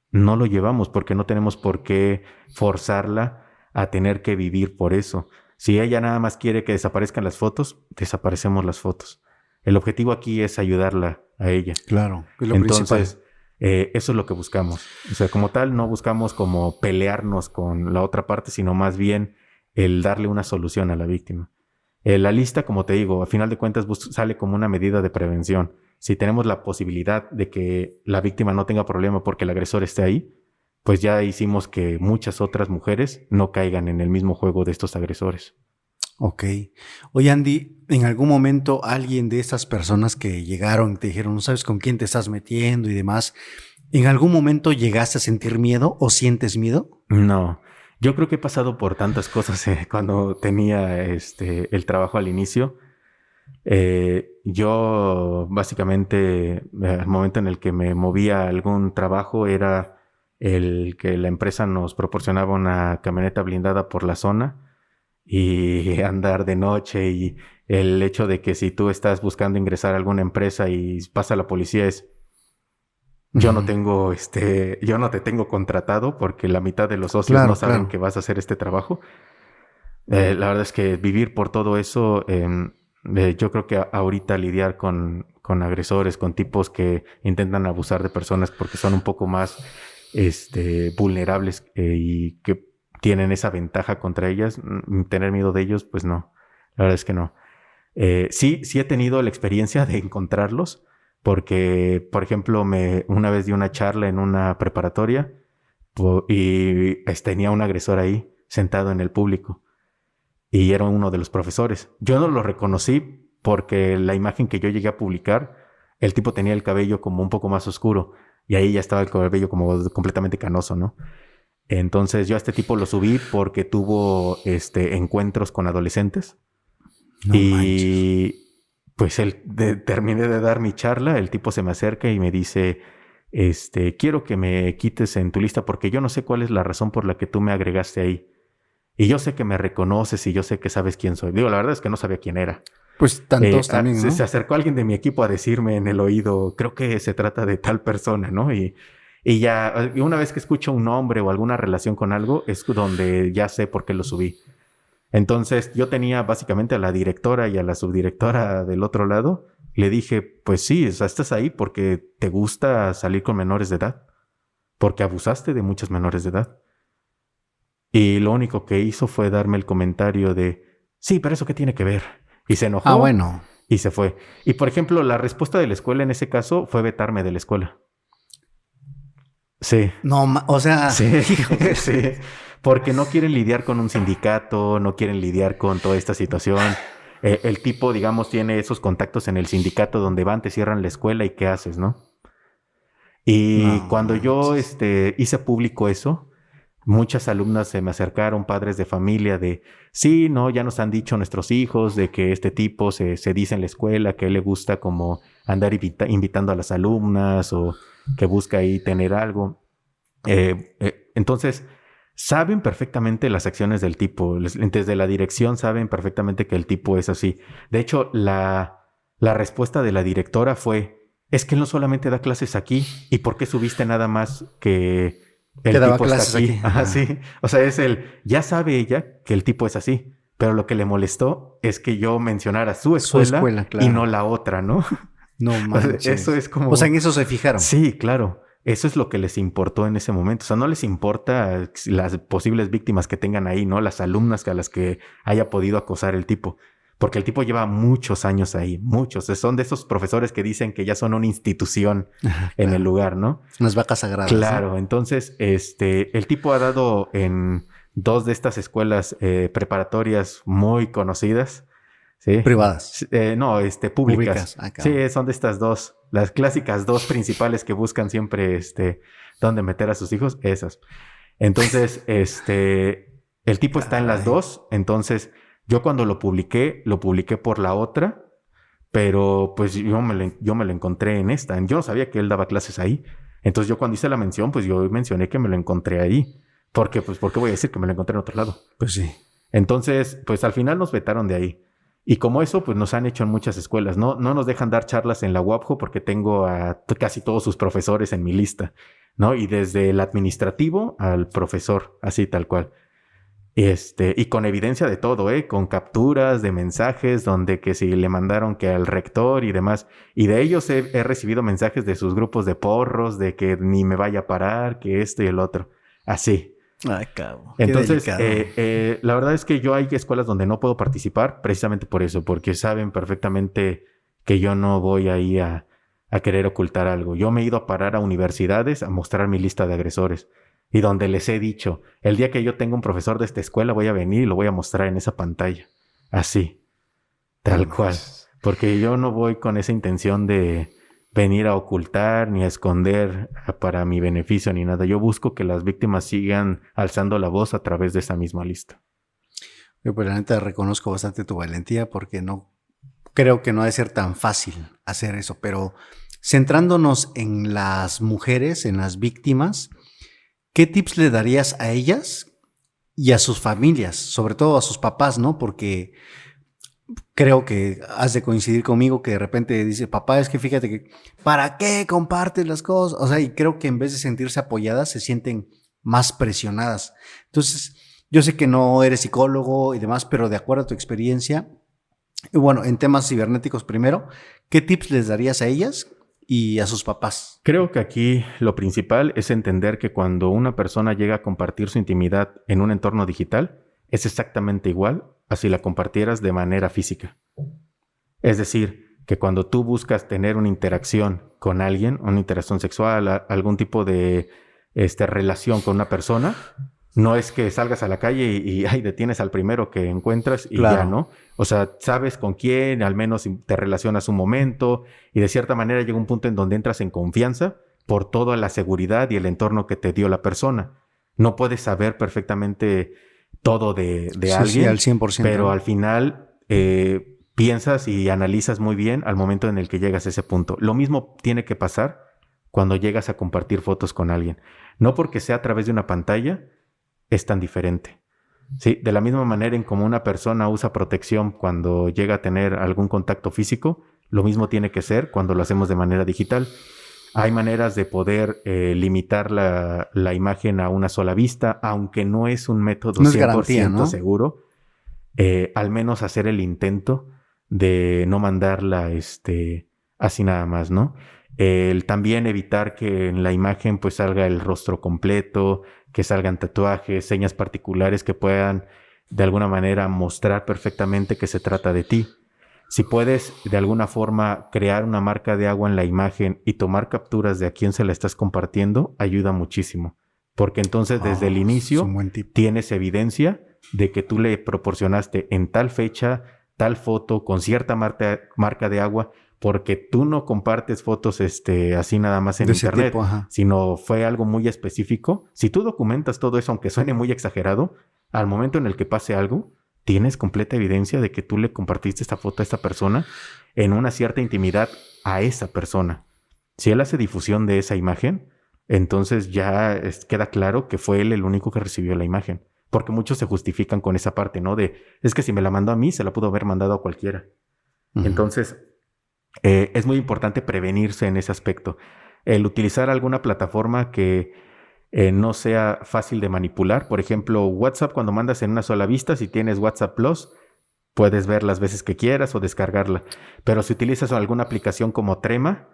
no lo llevamos porque no tenemos por qué forzarla a tener que vivir por eso. Si ella nada más quiere que desaparezcan las fotos, desaparecemos las fotos. El objetivo aquí es ayudarla a ella. Claro, es lo Entonces, principal. eso es lo que buscamos. O sea, como tal, no buscamos como pelearnos con la otra parte, sino más bien el darle una solución a la víctima. La lista, como te digo, a final de cuentas sale como una medida de prevención. Si tenemos la posibilidad de que la víctima no tenga problema porque el agresor esté ahí, pues ya hicimos que muchas otras mujeres no caigan en el mismo juego de estos agresores. Ok. Oye, Andy, ¿en algún momento alguien de esas personas que llegaron y te dijeron, no sabes con quién te estás metiendo y demás, ¿en algún momento llegaste a sentir miedo o sientes miedo? No, yo creo que he pasado por tantas cosas cuando tenía el trabajo al inicio. Yo básicamente al momento en el que me movía a algún trabajo era el que la empresa nos proporcionaba una camioneta blindada por la zona y andar de noche, y el hecho de que si tú estás buscando ingresar a alguna empresa y pasa la policía es: yo no tengo, yo no te tengo contratado porque la mitad de los socios no saben que vas a hacer este trabajo. La verdad es que vivir por todo eso, yo creo que ahorita lidiar con agresores, con tipos que intentan abusar de personas porque son un poco más vulnerables y que tienen esa ventaja contra ellas, tener miedo de ellos, pues no, la verdad es que no. Sí he tenido la experiencia de encontrarlos porque, por ejemplo, una vez di una charla en una preparatoria y tenía un agresor ahí sentado en el público. Y era uno de los profesores. Yo no lo reconocí porque la imagen que yo llegué a publicar, el tipo tenía el cabello como un poco más oscuro y ahí ya estaba el cabello como completamente canoso, ¿no? Entonces yo a este tipo lo subí porque tuvo encuentros con adolescentes. No y manches. Pues terminé de dar mi charla, el tipo se me acerca y me dice: quiero que me quites en tu lista porque yo no sé cuál es la razón por la que tú me agregaste ahí. Y yo sé que me reconoces y yo sé que sabes quién soy. Digo, la verdad es que no sabía quién era. Pues tantos también, ¿no? Se acercó alguien de mi equipo a decirme en el oído: creo que se trata de tal persona, ¿no? Y ya, una vez que escucho un nombre o alguna relación con algo, es donde ya sé por qué lo subí. Entonces, yo tenía básicamente a la directora y a la subdirectora del otro lado. Le dije: pues sí, o sea, estás ahí porque te gusta salir con menores de edad. Porque abusaste de muchos menores de edad. Y lo único que hizo fue darme el comentario de: sí, pero ¿eso qué tiene que ver? Y se enojó. Ah, bueno. Y se fue. Y, por ejemplo, la respuesta de la escuela en ese caso fue vetarme de la escuela. Sí. No, o sea... Sí, sí. Porque no quieren lidiar con un sindicato, no quieren lidiar con toda esta situación. El tipo, digamos, tiene esos contactos en el sindicato donde van, te cierran la escuela y ¿qué haces, no? Y cuando yo hice público eso, muchas alumnas se me acercaron, padres de familia, de: sí, no, ya nos han dicho nuestros hijos de que este tipo se dice en la escuela que a él le gusta como andar invitando a las alumnas o que busca ahí tener algo. Entonces, saben perfectamente las acciones del tipo. Desde la dirección saben perfectamente que el tipo es así. De hecho, la respuesta de la directora fue: es que él no solamente da clases aquí. ¿Y por qué subiste nada más que el tipo está aquí? Ajá, sí. O sea, ya sabe ella que el tipo es así. Pero lo que le molestó es que yo mencionara su escuela claro. Y no la otra, ¿no? No manches. O sea, eso es como... O sea, en eso se fijaron. Sí, claro. Eso es lo que les importó en ese momento. O sea, no les importa las posibles víctimas que tengan ahí, ¿no? Las alumnas a las que haya podido acosar el tipo. Porque el tipo lleva muchos años ahí, muchos. Son de esos profesores que dicen que ya son una institución en el lugar, ¿no? Unas vacas sagradas. Claro. ¿Sí? Entonces, el tipo ha dado en 2 de estas escuelas preparatorias muy conocidas. ¿Sí? Privadas. No, públicas. Sí, son de estas 2. Las clásicas 2 principales que buscan siempre, dónde meter a sus hijos. Esas. Entonces, el tipo está en las 2. Entonces, yo cuando lo publiqué por la otra. Pero, pues, yo me lo encontré en esta. Yo no sabía que él daba clases ahí. Entonces, yo cuando hice la mención, pues, yo mencioné que me lo encontré ahí. Porque, pues, ¿por qué voy a decir que me lo encontré en otro lado? Pues sí. Entonces, pues, al final nos vetaron de ahí. Y como eso, pues nos han hecho en muchas escuelas. No nos dejan dar charlas en la UAPJO porque tengo a casi todos sus profesores en mi lista, ¿no? Y desde el administrativo al profesor, así tal cual. Y con evidencia de todo, con capturas de mensajes donde que si le mandaron que al rector y demás. Y de ellos he recibido mensajes de sus grupos de porros, de que ni me vaya a parar, que esto y el otro. Así. Ay, cabrón. Entonces, la verdad es que yo hay escuelas donde no puedo participar precisamente por eso, porque saben perfectamente que yo no voy ahí a querer ocultar algo. Yo me he ido a parar a universidades a mostrar mi lista de agresores y donde les he dicho: el día que yo tenga un profesor de esta escuela voy a venir y lo voy a mostrar en esa pantalla. Así, tal cual. Porque yo no voy con esa intención de venir a ocultar ni a esconder para mi beneficio ni nada. Yo busco que las víctimas sigan alzando la voz a través de esa misma lista. Yo pues la neta reconozco bastante tu valentía porque no creo que no ha de ser tan fácil hacer eso, pero centrándonos en las mujeres, en las víctimas, ¿qué tips le darías a ellas y a sus familias, sobre todo a sus papás, ¿no? Porque creo que has de coincidir conmigo que de repente dice, papá, es que fíjate que, ¿para qué compartes las cosas? O sea, y creo que en vez de sentirse apoyadas, se sienten más presionadas. Entonces, yo sé que no eres psicólogo y demás, pero de acuerdo a tu experiencia, y bueno, en temas cibernéticos primero, ¿qué tips les darías a ellas y a sus papás? Creo que aquí lo principal es entender que cuando una persona llega a compartir su intimidad en un entorno digital, es exactamente igual a si la compartieras de manera física. Es decir, que cuando tú buscas tener una interacción con alguien, una interacción sexual, algún tipo de relación con una persona, no es que salgas a la calle y ay, detienes al primero que encuentras y Claro. ya, ¿no? O sea, sabes con quién, al menos te relacionas un momento y de cierta manera llega un punto en donde entras en confianza por toda la seguridad y el entorno que te dio la persona. No puedes saber perfectamente todo de Sí, alguien, al 100%. pero al final piensas y analizas muy bien al momento en el que llegas a ese punto. Lo mismo tiene que pasar cuando llegas a compartir fotos con alguien. No porque sea a través de una pantalla, es tan diferente. Sí, de la misma manera en como una persona usa protección cuando llega a tener algún contacto físico, lo mismo tiene que ser cuando lo hacemos de manera digital. Hay maneras de poder limitar la imagen a una sola vista, aunque no es un método No es 100% garantía, ¿no? seguro. Al menos hacer el intento de no mandarla así nada más, ¿no? El también evitar que en la imagen pues salga el rostro completo, que salgan tatuajes, señas particulares que puedan de alguna manera mostrar perfectamente que se trata de ti. Si puedes de alguna forma crear una marca de agua en la imagen y tomar capturas de a quién se la estás compartiendo, ayuda muchísimo. Porque entonces desde el Es inicio un buen tip. tienes evidencia de que tú le proporcionaste en tal fecha, tal foto, con cierta marca de agua, porque tú no compartes fotos así nada más en De ese internet, tipo, ajá. sino fue algo muy específico. Si tú documentas todo eso, aunque suene muy exagerado, al momento en el que pase algo, tienes completa evidencia de que tú le compartiste esta foto a esta persona en una cierta intimidad a esa persona. Si él hace difusión de esa imagen, entonces ya queda claro que fue él el único que recibió la imagen. Porque muchos se justifican con esa parte, ¿no? Es que si me la mandó a mí, se la pudo haber mandado a cualquiera. Ujú. Entonces, es muy importante prevenirse en ese aspecto. El utilizar alguna plataforma que no sea fácil de manipular. Por ejemplo, WhatsApp, cuando mandas en una sola vista, si tienes WhatsApp Plus, puedes ver las veces que quieras o descargarla. Pero si utilizas alguna aplicación como Trema,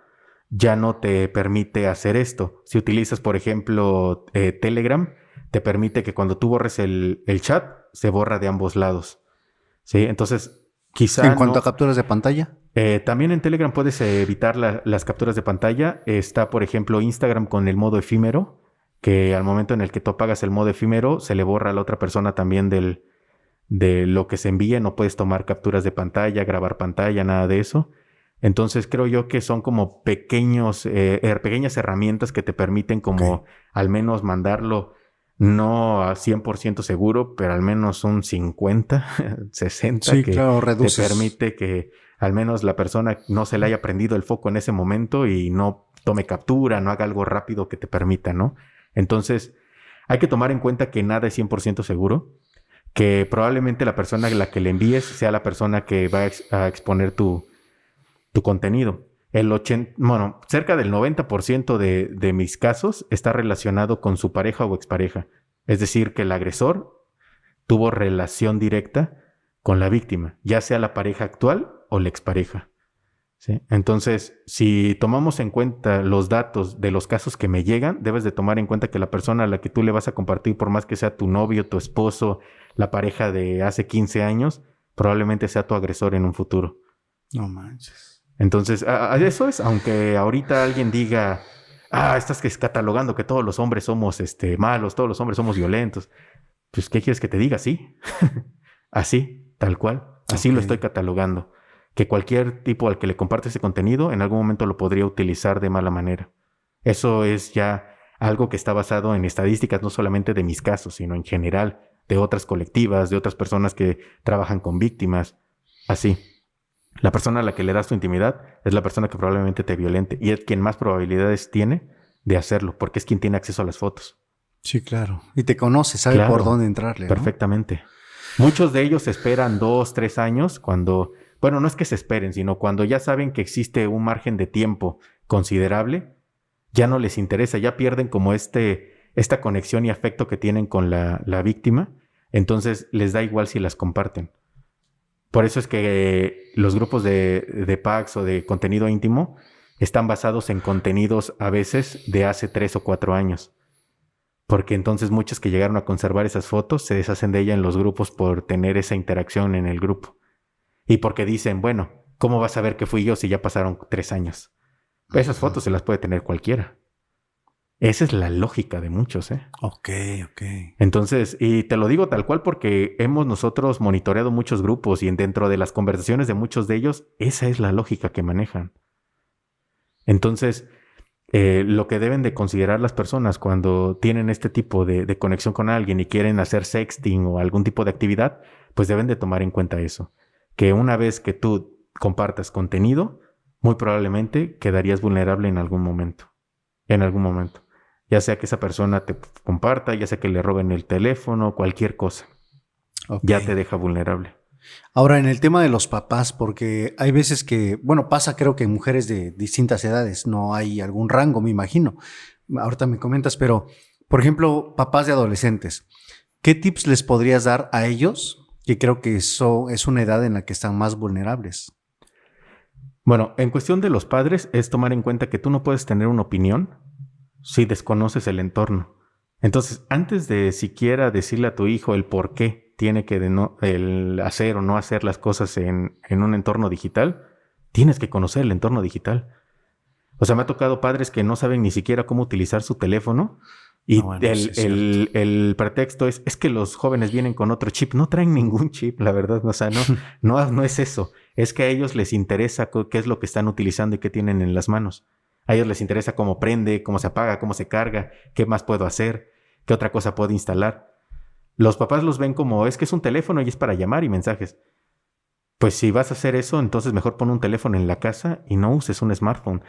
ya no te permite hacer esto. Si utilizas, por ejemplo, Telegram, te permite que cuando tú borres el chat, se borra de ambos lados. ¿Sí? Entonces, quizá En cuanto a no. capturas de pantalla, También en Telegram puedes evitar las capturas de pantalla. Está, por ejemplo, Instagram con el modo efímero, que al momento en el que tú apagas el modo efímero, se le borra a la otra persona también de lo que se envíe. No puedes tomar capturas de pantalla, grabar pantalla, nada de eso. Entonces creo yo que son como pequeñas herramientas que te permiten como al menos mandarlo no a 100% seguro, pero al menos un 50, 60 sí, que claro, te reduces. permite que al menos la persona no se le haya prendido el foco en ese momento y no tome captura, no haga algo rápido que te permita, ¿no? Entonces hay que tomar en cuenta que nada es 100% seguro, que probablemente la persona a la que le envíes sea la persona que va a exponer tu contenido. Cerca del 90% de mis casos está relacionado con su pareja o expareja. Es decir, que el agresor tuvo relación directa con la víctima, ya sea la pareja actual o la expareja. ¿Sí? Entonces, si tomamos en cuenta los datos de los casos que me llegan, debes de tomar en cuenta que la persona a la que tú le vas a compartir, por más que sea tu novio, tu esposo, la pareja de hace 15 años, probablemente sea tu agresor en un futuro. No manches. Entonces, eso es, aunque ahorita alguien diga, estás catalogando que todos los hombres somos malos, todos los hombres somos violentos. Pues, ¿qué quieres que te diga? Sí. Así, tal cual. Así lo estoy catalogando. Que cualquier tipo al que le comparte ese contenido, en algún momento lo podría utilizar de mala manera. Eso es ya algo que está basado en estadísticas, no solamente de mis casos, sino en general, de otras colectivas, de otras personas que trabajan con víctimas. Así. La persona a la que le das tu intimidad es la persona que probablemente te violente y es quien más probabilidades tiene de hacerlo, porque es quien tiene acceso a las fotos. Sí, claro. Y te conoce, sabe Claro, por dónde entrarle, ¿no? perfectamente. Muchos de ellos esperan 2, 3 años cuando, bueno, no es que se esperen, sino cuando ya saben que existe un margen de tiempo considerable, ya no les interesa, ya pierden como esta conexión y afecto que tienen con la víctima, entonces les da igual si las comparten. Por eso es que los grupos de packs o de contenido íntimo están basados en contenidos a veces de hace 3 o 4 años. Porque entonces muchos que llegaron a conservar esas fotos se deshacen de ella en los grupos por tener esa interacción en el grupo. Y porque dicen, bueno, ¿cómo vas a ver que fui yo si ya pasaron 3 años? Esas fotos se las puede tener cualquiera. Esa es la lógica de muchos, ¿eh? Ok. Entonces, y te lo digo tal cual porque hemos nosotros monitoreado muchos grupos y dentro de las conversaciones de muchos de ellos, esa es la lógica que manejan. Entonces, lo que deben de considerar las personas cuando tienen este tipo de conexión con alguien y quieren hacer sexting o algún tipo de actividad, pues deben de tomar en cuenta eso. Que una vez que tú compartas contenido, muy probablemente quedarías vulnerable en algún momento. En algún momento. Ya sea que esa persona te comparta, ya sea que le roben el teléfono, cualquier cosa. Okay. Ya te deja vulnerable. Ahora, en el tema de los papás, porque hay veces que, bueno, pasa creo que en mujeres de distintas edades, no hay algún rango, me imagino. Ahorita me comentas, pero, por ejemplo, papás de adolescentes, ¿qué tips les podrías dar a ellos? Que creo que eso es una edad en la que están más vulnerables. Bueno, en cuestión de los padres es tomar en cuenta que tú no puedes tener una opinión si desconoces el entorno. Entonces, antes de siquiera decirle a tu hijo el por qué tiene que el hacer o no hacer las cosas en un entorno digital, tienes que conocer el entorno digital. O sea, me ha tocado padres que no saben ni siquiera cómo utilizar su teléfono y el pretexto es que los jóvenes vienen con otro chip. No traen ningún chip, la verdad. O sea, no es eso. Es que a ellos les interesa qué es lo que están utilizando y qué tienen en las manos. A ellos les interesa cómo prende, cómo se apaga, cómo se carga, qué más puedo hacer, qué otra cosa puedo instalar. Los papás los ven como es que es un teléfono y es para llamar y mensajes. Pues si vas a hacer eso, entonces mejor pon un teléfono en la casa y no uses un smartphone.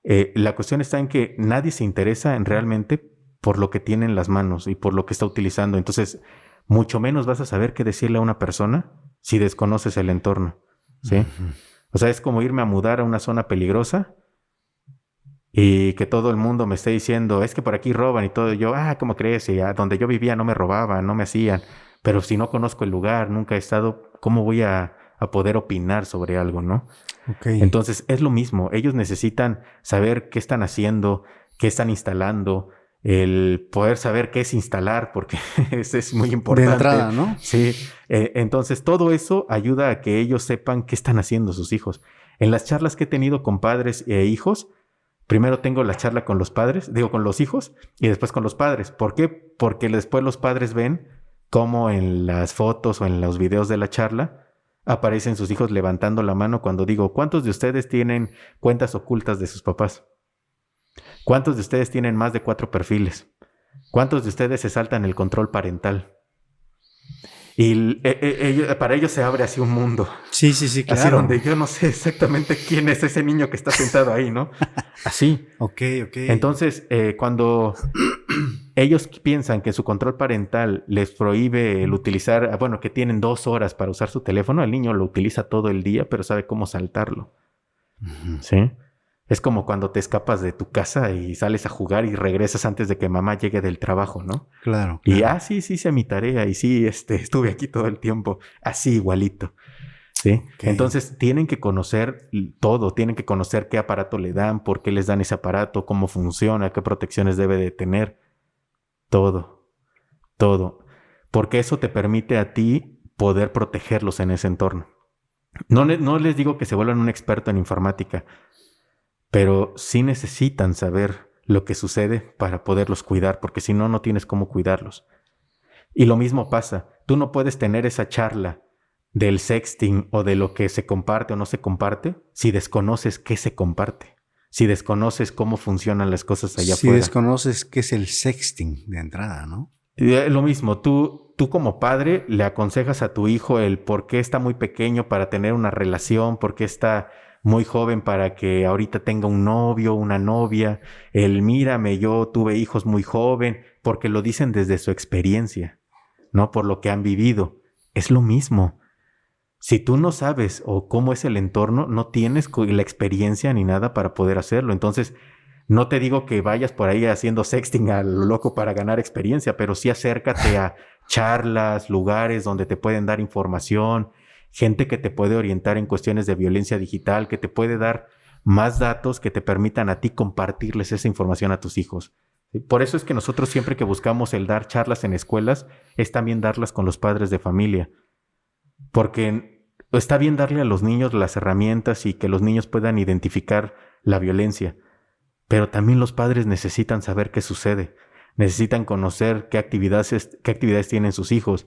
La cuestión está en que nadie se interesa realmente por lo que tiene en las manos y por lo que está utilizando. Entonces, mucho menos vas a saber qué decirle a una persona si desconoces el entorno, ¿sí? Uh-huh. O sea, es como irme a mudar a una zona peligrosa y que todo el mundo me esté diciendo, es que por aquí roban y todo. Yo, ¿cómo crees? Y donde yo vivía no me robaban, no me hacían. Pero si no conozco el lugar, nunca he estado, ¿cómo voy a poder opinar sobre algo, no? Okay. Entonces, es lo mismo. Ellos necesitan saber qué están haciendo, qué están instalando, el poder saber qué es instalar, porque eso es muy importante. De entrada, ¿no? Sí. Entonces, todo eso ayuda a que ellos sepan qué están haciendo sus hijos. En las charlas que he tenido con padres e hijos, primero tengo la charla con los padres, con los hijos, y después con los padres. ¿Por qué? Porque después los padres ven cómo en las fotos o en los videos de la charla aparecen sus hijos levantando la mano cuando digo, ¿cuántos de ustedes tienen cuentas ocultas de sus papás? ¿Cuántos de ustedes tienen más de 4 perfiles? ¿Cuántos de ustedes se saltan el control parental? Y para ellos se abre así un mundo. Sí, claro. Así donde yo no sé exactamente quién es ese niño que está sentado ahí, ¿no? Así. Ok. Entonces, cuando ellos piensan que su control parental les prohíbe el utilizar, que tienen 2 horas para usar su teléfono, el niño lo utiliza todo el día, pero sabe cómo saltarlo. Uh-huh. ¿Sí? Es como cuando te escapas de tu casa y sales a jugar y regresas antes de que mamá llegue del trabajo, ¿no? Claro. Y sí hice mi tarea y sí, estuve aquí todo el tiempo. Así igualito. ¿Sí? Okay. Entonces tienen que conocer todo, tienen que conocer qué aparato le dan, por qué les dan ese aparato, cómo funciona, qué protecciones debe de tener. Todo. Porque eso te permite a ti poder protegerlos en ese entorno. No les digo que se vuelvan un experto en informática, pero sí necesitan saber lo que sucede para poderlos cuidar, porque si no, no tienes cómo cuidarlos. Y lo mismo pasa. Tú no puedes tener esa charla del sexting o de lo que se comparte o no se comparte si desconoces qué se comparte. Si desconoces cómo funcionan las cosas allá afuera. Si desconoces qué es el sexting de entrada, ¿no? Lo mismo. Tú como padre le aconsejas a tu hijo el por qué está muy pequeño para tener una relación, por qué está muy joven para que ahorita tenga un novio, una novia. Mírame, yo tuve hijos muy joven. porque lo dicen desde su experiencia, ¿no? Por lo que han vivido. Es lo mismo. Si tú no sabes o cómo es el entorno, no tienes la experiencia ni nada para poder hacerlo. Entonces, no te digo que vayas por ahí haciendo sexting a lo loco para ganar experiencia, pero sí acércate a charlas, lugares donde te pueden dar información, gente que te puede orientar en cuestiones de violencia digital, que te puede dar más datos que te permitan a ti compartirles esa información a tus hijos. ¿Sí? Por eso es que nosotros siempre que buscamos el dar charlas en escuelas, es también darlas con los padres de familia. Porque está bien darle a los niños las herramientas y que los niños puedan identificar la violencia, pero también los padres necesitan saber qué sucede, necesitan conocer qué actividades tienen sus hijos.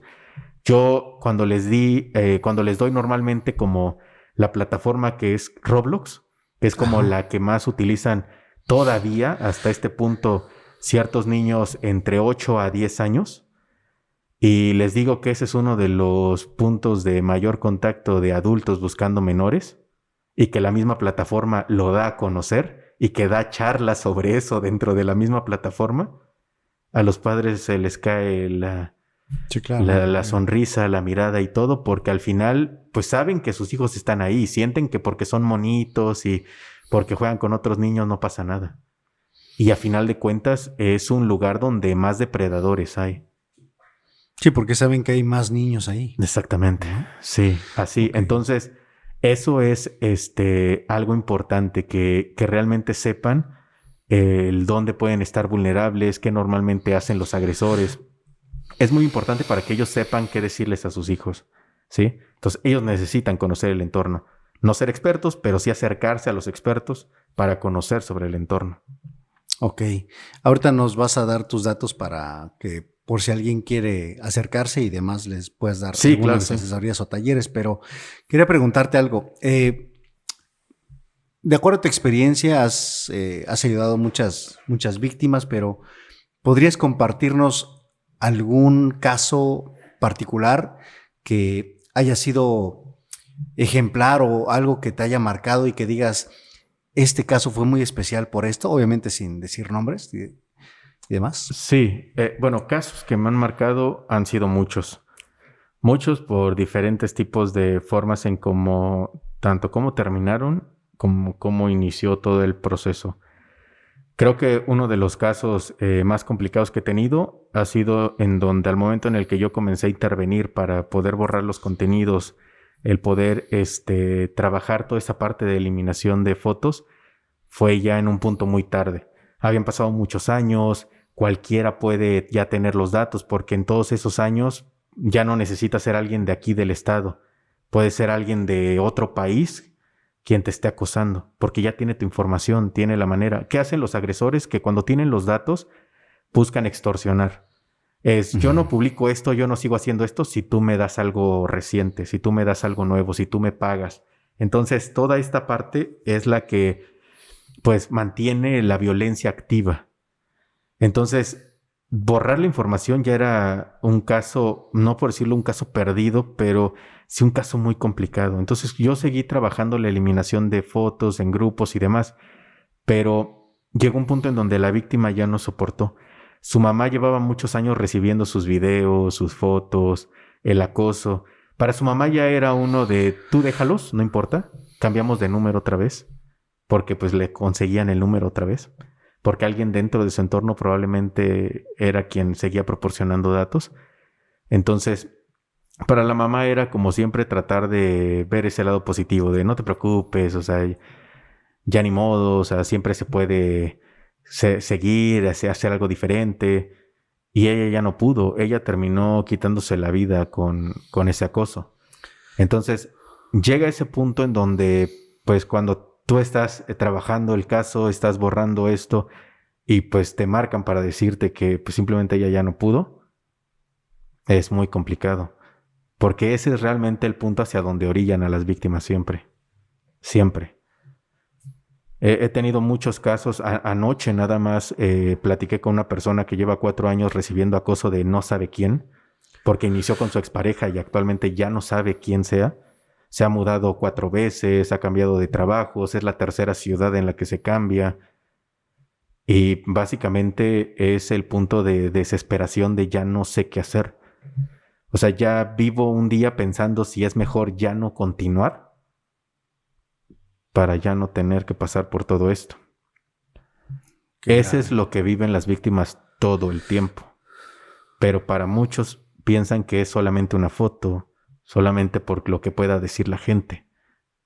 Yo cuando les doy normalmente como la plataforma que es Roblox, que es como la que más utilizan todavía hasta este punto ciertos niños entre 8 a 10 años, y les digo que ese es uno de los puntos de mayor contacto de adultos buscando menores y que la misma plataforma lo da a conocer y que da charlas sobre eso dentro de la misma plataforma. A los padres se les cae Sí, claro. la sonrisa, la mirada y todo, porque al final pues saben que sus hijos están ahí, sienten que porque son monitos y porque juegan con otros niños no pasa nada. Y a final de cuentas es un lugar donde más depredadores hay. Sí, porque saben que hay más niños ahí. Exactamente. Sí, así. Okay. Entonces, eso es algo importante, que realmente sepan el dónde pueden estar vulnerables, qué normalmente hacen los agresores. Es muy importante para que ellos sepan qué decirles a sus hijos, ¿sí? Entonces, ellos necesitan conocer el entorno. No ser expertos, pero sí acercarse a los expertos para conocer sobre el entorno. Ok. Ahorita nos vas a dar tus datos para que, por si alguien quiere acercarse y demás, les puedes dar algunas asesorías o talleres, pero quería preguntarte algo. De acuerdo a tu experiencia, has ayudado a muchas víctimas, pero ¿podrías compartirnos algún caso particular que haya sido ejemplar o algo que te haya marcado y que digas, este caso fue muy especial por esto, obviamente sin decir nombres y demás? Sí, bueno, casos que me han marcado han sido muchos por diferentes tipos de formas en tanto cómo terminaron como cómo inició todo el proceso. Creo que uno de los casos más complicados que he tenido ha sido en donde al momento en el que yo comencé a intervenir para poder borrar los contenidos, el poder trabajar toda esa parte de eliminación de fotos, fue ya en un punto muy tarde. Habían pasado muchos años, cualquiera puede ya tener los datos, porque en todos esos años ya no necesita ser alguien de aquí del estado. Puede ser alguien de otro país quien te esté acosando, porque ya tiene tu información, tiene la manera. ¿Qué hacen los agresores? Que cuando tienen los datos buscan extorsionar. Yo no publico esto, yo no sigo haciendo esto si tú me das algo reciente, si tú me das algo nuevo, si tú me pagas. Entonces, toda esta parte es la que pues mantiene la violencia activa. Entonces, borrar la información ya era un caso, no por decirlo un caso perdido, pero sí un caso muy complicado. Entonces, yo seguí trabajando la eliminación de fotos en grupos y demás, pero llegó un punto en donde la víctima ya no soportó. Su mamá llevaba muchos años recibiendo sus videos, sus fotos, el acoso. Para su mamá ya era uno de, tú déjalos, no importa, cambiamos de número otra vez, porque pues le conseguían el número otra vez, porque alguien dentro de su entorno probablemente era quien seguía proporcionando datos. Entonces, para la mamá era como siempre tratar de ver ese lado positivo, de no te preocupes, o sea, ya ni modo, o sea, siempre se puede seguir, hacer algo diferente. Y ella ya no pudo, ella terminó quitándose la vida con ese acoso. Entonces, llega ese punto en donde, pues cuando tú estás trabajando el caso, estás borrando esto y pues te marcan para decirte que pues, simplemente ella ya no pudo, es muy complicado. Porque ese es realmente el punto hacia donde orillan a las víctimas siempre. Siempre. He tenido muchos casos. Anoche nada más platiqué con una persona que lleva 4 años recibiendo acoso de no sabe quién, porque inició con su expareja y actualmente ya no sabe quién sea. Se ha mudado 4 veces, ha cambiado de trabajos, es la tercera ciudad en la que se cambia. Y básicamente es el punto de desesperación de ya no sé qué hacer. O sea, ya vivo un día pensando si es mejor ya no continuar para ya no tener que pasar por todo esto. Qué Ese es grave. lo que viven las víctimas todo el tiempo. Pero para muchos piensan que es solamente una foto, solamente por lo que pueda decir la gente.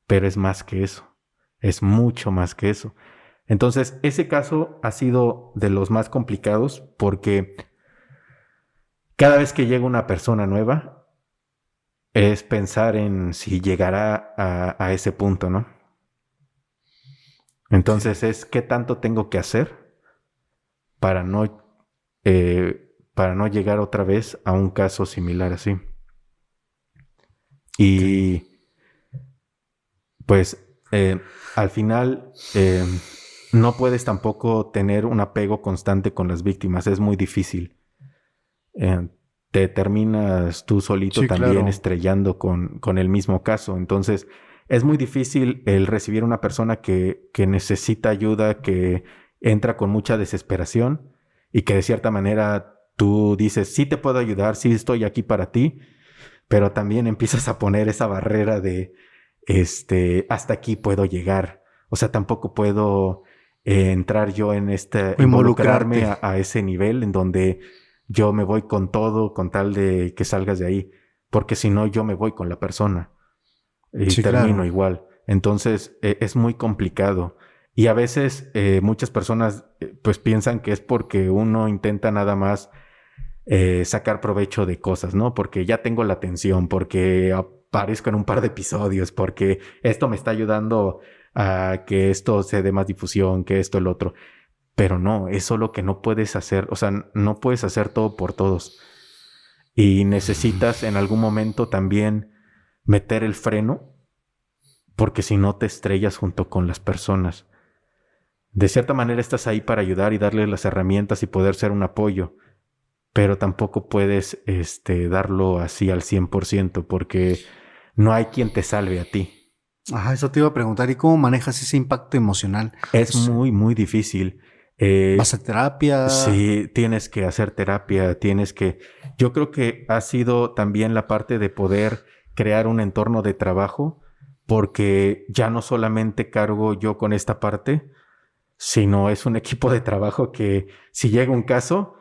Pero es más que eso. Es mucho más que eso. Entonces, ese caso ha sido de los más complicados porque cada vez que llega una persona nueva es pensar en si llegará a ese punto, ¿no? Entonces es qué tanto tengo que hacer para no llegar otra vez a un caso similar así. Y pues al final no puedes tampoco tener un apego constante con las víctimas, es muy difícil. Te terminas tú solito Sí, también claro. estrellando con el mismo caso. Entonces es muy difícil el recibir una persona que necesita ayuda, que entra con mucha desesperación y que de cierta manera tú dices, sí te puedo ayudar, sí estoy aquí para ti, pero también empiezas a poner esa barrera de, hasta aquí puedo llegar. O sea, tampoco puedo entrar yo en O involucrarme involucrarte. a ese nivel en donde yo me voy con todo, con tal de que salgas de ahí, porque si no, yo me voy con la persona y Sí, termino claro. igual. Entonces, es muy complicado. Y a veces muchas personas pues piensan que es porque uno intenta nada más sacar provecho de cosas, ¿no? Porque ya tengo la atención, porque aparezco en un par de episodios, porque esto me está ayudando a que esto se dé más difusión, que esto, el otro. Pero no, es solo que no puedes hacer, o sea, no puedes hacer todo por todos. Y necesitas en algún momento también meter el freno, porque si no te estrellas junto con las personas. De cierta manera estás ahí para ayudar y darles las herramientas y poder ser un apoyo, pero tampoco puedes darlo así al 100% porque no hay quien te salve a ti. Ajá, eso te iba a preguntar. ¿Y cómo manejas ese impacto emocional? Es Pues, muy, muy difícil. ¿vas a terapia? Sí, tienes que hacer terapia, tienes que... Yo creo que ha sido también la parte de poder crear un entorno de trabajo, porque ya no solamente cargo yo con esta parte, sino es un equipo de trabajo que si llega un caso,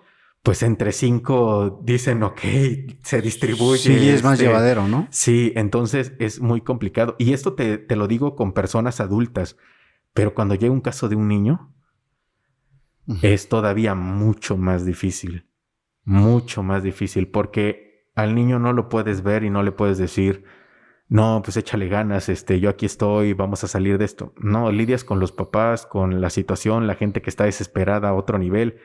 pues entre 5 dicen, ok, se Sí, distribuye, es más llevadero, ¿no? sí, entonces es muy complicado. Y esto te lo digo con personas adultas, pero cuando llega un caso de un niño, Ujú. es todavía mucho más difícil, porque al niño no lo puedes ver y no le puedes decir, no, pues échale ganas, yo aquí estoy, vamos a salir de esto. No, lidias con los papás, con la situación, la gente que está desesperada a otro nivel,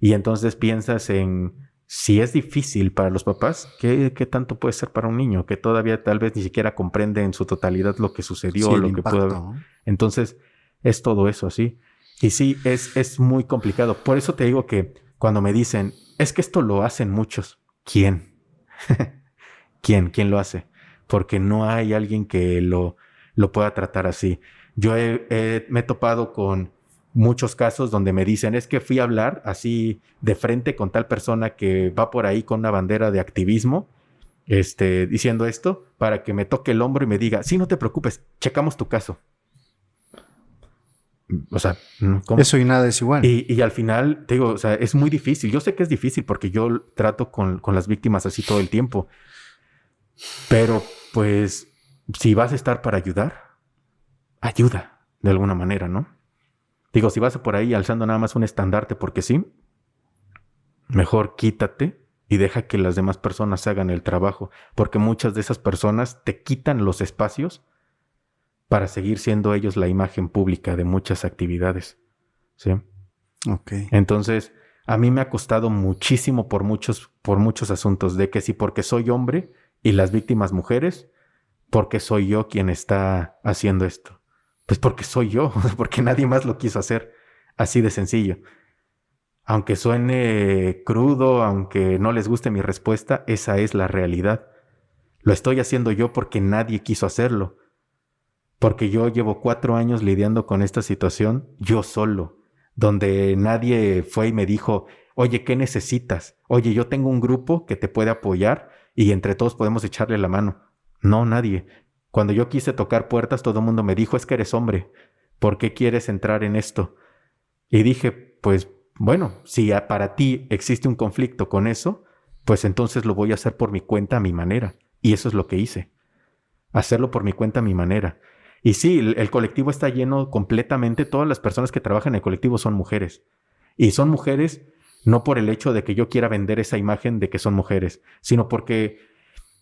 y entonces piensas en si es difícil para los papás, ¿qué tanto puede ser para un niño que todavía tal vez ni siquiera comprende en su totalidad lo que Sí, sucedió, el lo que pudo impacto, haber? ¿no? Entonces, es todo eso así. Y sí, es muy complicado. Por eso te digo que cuando me dicen, es que esto lo hacen muchos, ¿quién? ¿Quién lo hace? Porque no hay alguien que lo pueda tratar así. Yo me he topado con muchos casos donde me dicen, es que fui a hablar así de frente con tal persona que va por ahí con una bandera de activismo, diciendo esto, para que me toque el hombro y me diga, sí, no te preocupes, checamos tu caso. O sea, ¿cómo? Eso y nada es igual. Y al final, te digo, o sea, es muy difícil. Yo sé que es difícil porque yo trato con las víctimas así todo el tiempo. Pero, pues, si vas a estar para ayudar, ayuda de alguna manera, ¿no? Digo, si vas por ahí alzando nada más un estandarte porque sí, mejor quítate y deja que las demás personas hagan el trabajo, porque muchas de esas personas te quitan los espacios para seguir siendo ellos la imagen pública de muchas actividades, ¿sí? Ok. Entonces, a mí me ha costado muchísimo por muchos asuntos, de que si porque soy hombre y las víctimas mujeres, porque soy yo quien está haciendo esto. Pues porque soy yo, porque nadie más lo quiso hacer. Así de sencillo. Aunque suene crudo, aunque no les guste mi respuesta, esa es la realidad. Lo estoy haciendo yo porque nadie quiso hacerlo. Porque yo llevo 4 años lidiando con esta situación yo solo. donde nadie fue y me dijo, oye, ¿qué necesitas? Oye, yo tengo un grupo que te puede apoyar y entre todos podemos echarle la mano. No, nadie. Cuando yo quise tocar puertas, todo el mundo me dijo, es que eres hombre. ¿Por qué quieres entrar en esto? Y dije, pues bueno, si para ti existe un conflicto con eso, pues entonces lo voy a hacer por mi cuenta, a mi manera. Y eso es lo que hice. Hacerlo por mi cuenta, a mi manera. Y sí, el colectivo está lleno completamente. Todas las personas que trabajan en el colectivo son mujeres. Y son mujeres no por el hecho de que yo quiera vender esa imagen de que son mujeres, sino porque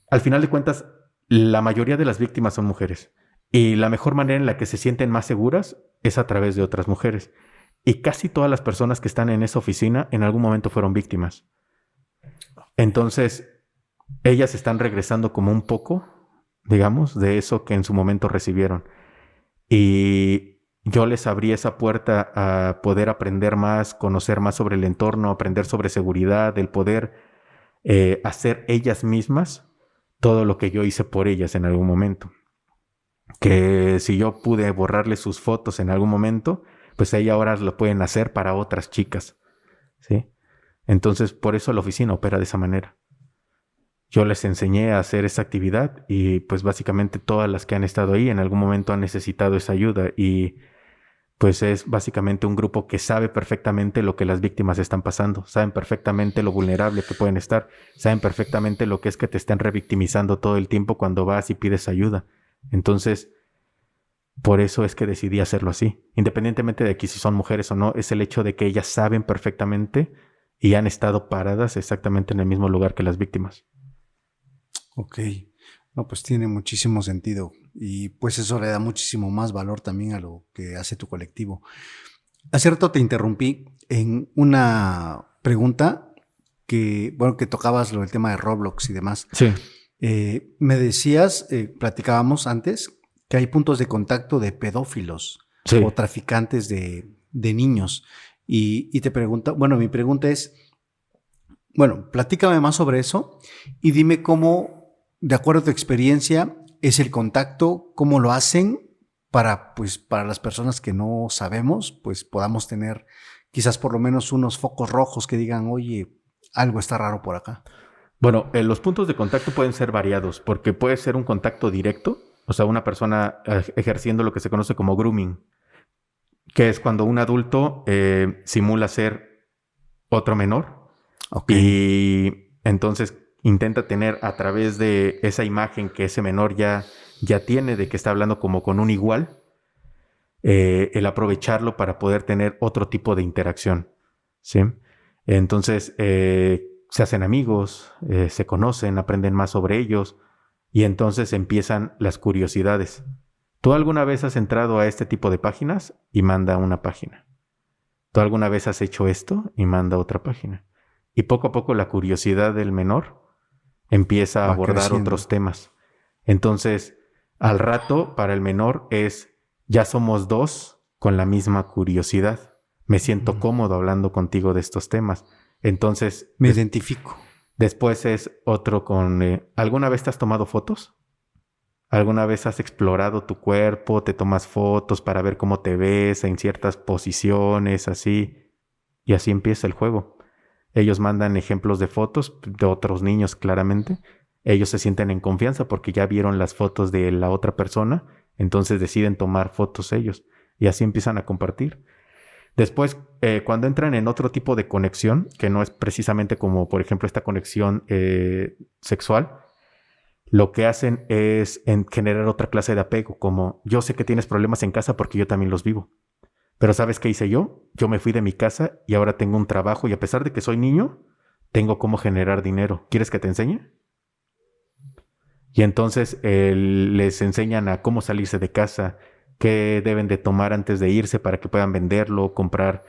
al final de cuentas la mayoría de las víctimas son mujeres. Y la mejor manera en la que se sienten más seguras es a través de otras mujeres. Y casi todas las personas que están en esa oficina en algún momento fueron víctimas. Entonces, ellas están regresando como un poco, digamos, de eso que en su momento recibieron. Y yo les abrí esa puerta a poder aprender más, conocer más sobre el entorno, aprender sobre seguridad, el poder hacer ellas mismas todo lo que yo hice por ellas en algún momento. Que si yo pude borrarle sus fotos en algún momento, pues ellas ahora lo pueden hacer para otras chicas, ¿sí? Entonces, por eso la oficina opera de esa manera. Yo les enseñé a hacer esa actividad y pues básicamente todas las que han estado ahí en algún momento han necesitado esa ayuda y pues es básicamente un grupo que sabe perfectamente lo que las víctimas están pasando, saben perfectamente lo vulnerable que pueden estar, saben perfectamente lo que es que te estén revictimizando todo el tiempo cuando vas y pides ayuda. Entonces, por eso es que decidí hacerlo así. Independientemente de que si son mujeres o no, es el hecho de que ellas saben perfectamente y han estado paradas exactamente en el mismo lugar que las víctimas. Ok, no, pues tiene muchísimo sentido y pues eso le da muchísimo más valor también a lo que hace tu colectivo. Hace rato te interrumpí en una pregunta que tocabas el tema de Roblox y demás. Sí. Me decías, platicábamos antes, que hay puntos de contacto de pedófilos o traficantes de niños. Y te pregunto, mi pregunta es, platícame más sobre eso y dime cómo, de acuerdo a tu experiencia, es el contacto, cómo lo hacen para las personas que no sabemos, pues podamos tener quizás por lo menos unos focos rojos que digan, oye, algo está raro por acá. Bueno, los puntos de contacto pueden ser variados porque puede ser un contacto directo, o sea, una persona ejerciendo lo que se conoce como grooming, que es cuando un adulto simula ser otro menor. Okay. Y entonces intenta tener a través de esa imagen que ese menor ya tiene de que está hablando como con un igual, el aprovecharlo para poder tener otro tipo de interacción, ¿sí? Entonces se hacen amigos, se conocen, aprenden más sobre ellos y entonces empiezan las curiosidades. ¿Tú alguna vez has entrado a este tipo de páginas y manda una página? ¿Tú alguna vez has hecho esto y manda otra página? Y poco a poco la curiosidad del menor empieza a abordar creciendo otros temas. Entonces, al rato, para el menor ya somos dos con la misma curiosidad. Me siento cómodo hablando contigo de estos temas. Entonces, me identifico. Después es otro con, ¿alguna vez te has tomado fotos? ¿Alguna vez has explorado tu cuerpo? ¿Te tomas fotos para ver cómo te ves en ciertas posiciones, así? Y así empieza el juego. Ellos mandan ejemplos de fotos de otros niños, claramente. Ellos se sienten en confianza porque ya vieron las fotos de la otra persona, entonces deciden tomar fotos ellos y así empiezan a compartir. Después, cuando entran en otro tipo de conexión, que no es precisamente como, por ejemplo, esta conexión sexual, lo que hacen es generar otra clase de apego, como yo sé que tienes problemas en casa porque yo también los vivo. Pero ¿sabes qué hice yo? Yo me fui de mi casa y ahora tengo un trabajo y a pesar de que soy niño, tengo cómo generar dinero. ¿Quieres que te enseñe? Y entonces les enseñan a cómo salirse de casa, qué deben de tomar antes de irse para que puedan venderlo, comprar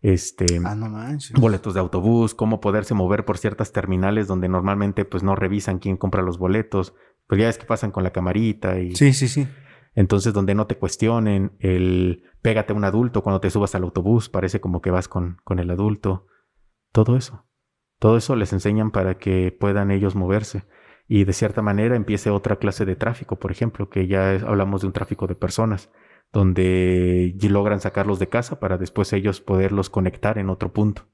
no manches, boletos de autobús, cómo poderse mover por ciertas terminales donde normalmente pues no revisan quién compra los boletos. Pues ya es que pasan con la camarita y... Sí. Entonces, donde no te cuestionen, pégate a un adulto cuando te subas al autobús, parece como que vas con el adulto. Todo eso les enseñan para que puedan ellos moverse. Y de cierta manera empiece otra clase de tráfico, por ejemplo, que ya hablamos de un tráfico de personas, donde logran sacarlos de casa para después ellos poderlos conectar en otro punto.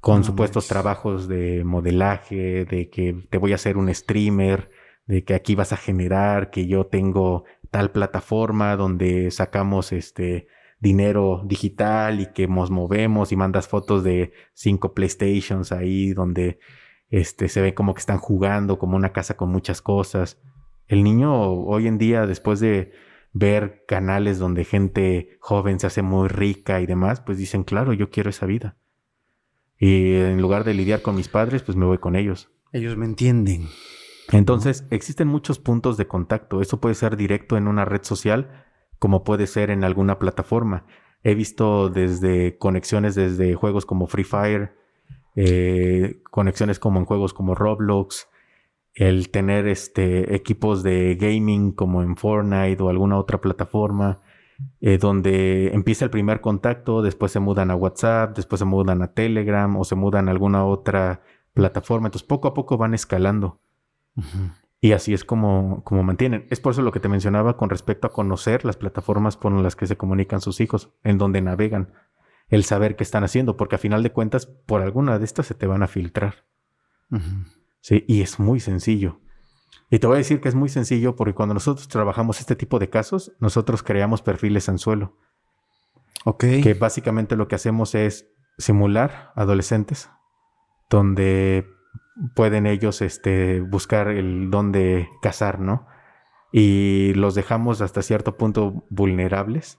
Con supuestos trabajos de modelaje, de que te voy a hacer un streamer, de que aquí vas a generar, que yo tengo tal plataforma donde sacamos dinero digital y que nos movemos y mandas fotos de 5 PlayStations ahí donde se ve como que están jugando, como una casa con muchas cosas. El niño hoy en día, después de ver canales donde gente joven se hace muy rica y demás, pues dicen, claro, yo quiero esa vida. Y en lugar de lidiar con mis padres, pues me voy con ellos. Ellos me entienden. Entonces, existen muchos puntos de contacto. Eso puede ser directo en una red social, como puede ser en alguna plataforma. He visto desde conexiones desde juegos como Free Fire, conexiones como en juegos como Roblox, el tener equipos de gaming como en Fortnite o alguna otra plataforma, donde empieza el primer contacto, después se mudan a WhatsApp, después se mudan a Telegram o se mudan a alguna otra plataforma. Entonces, poco a poco van escalando. Uh-huh. Y así es como mantienen. Es por eso lo que te mencionaba con respecto a conocer las plataformas por las que se comunican sus hijos, en donde navegan, el saber qué están haciendo, porque a final de cuentas, por alguna de estas se te van a filtrar. Uh-huh. Sí, y es muy sencillo. Y te voy a decir que es muy sencillo porque cuando nosotros trabajamos este tipo de casos, nosotros creamos perfiles anzuelo. Ok. Que básicamente lo que hacemos es simular adolescentes donde pueden ellos buscar el dónde cazar, ¿no? Y los dejamos hasta cierto punto vulnerables.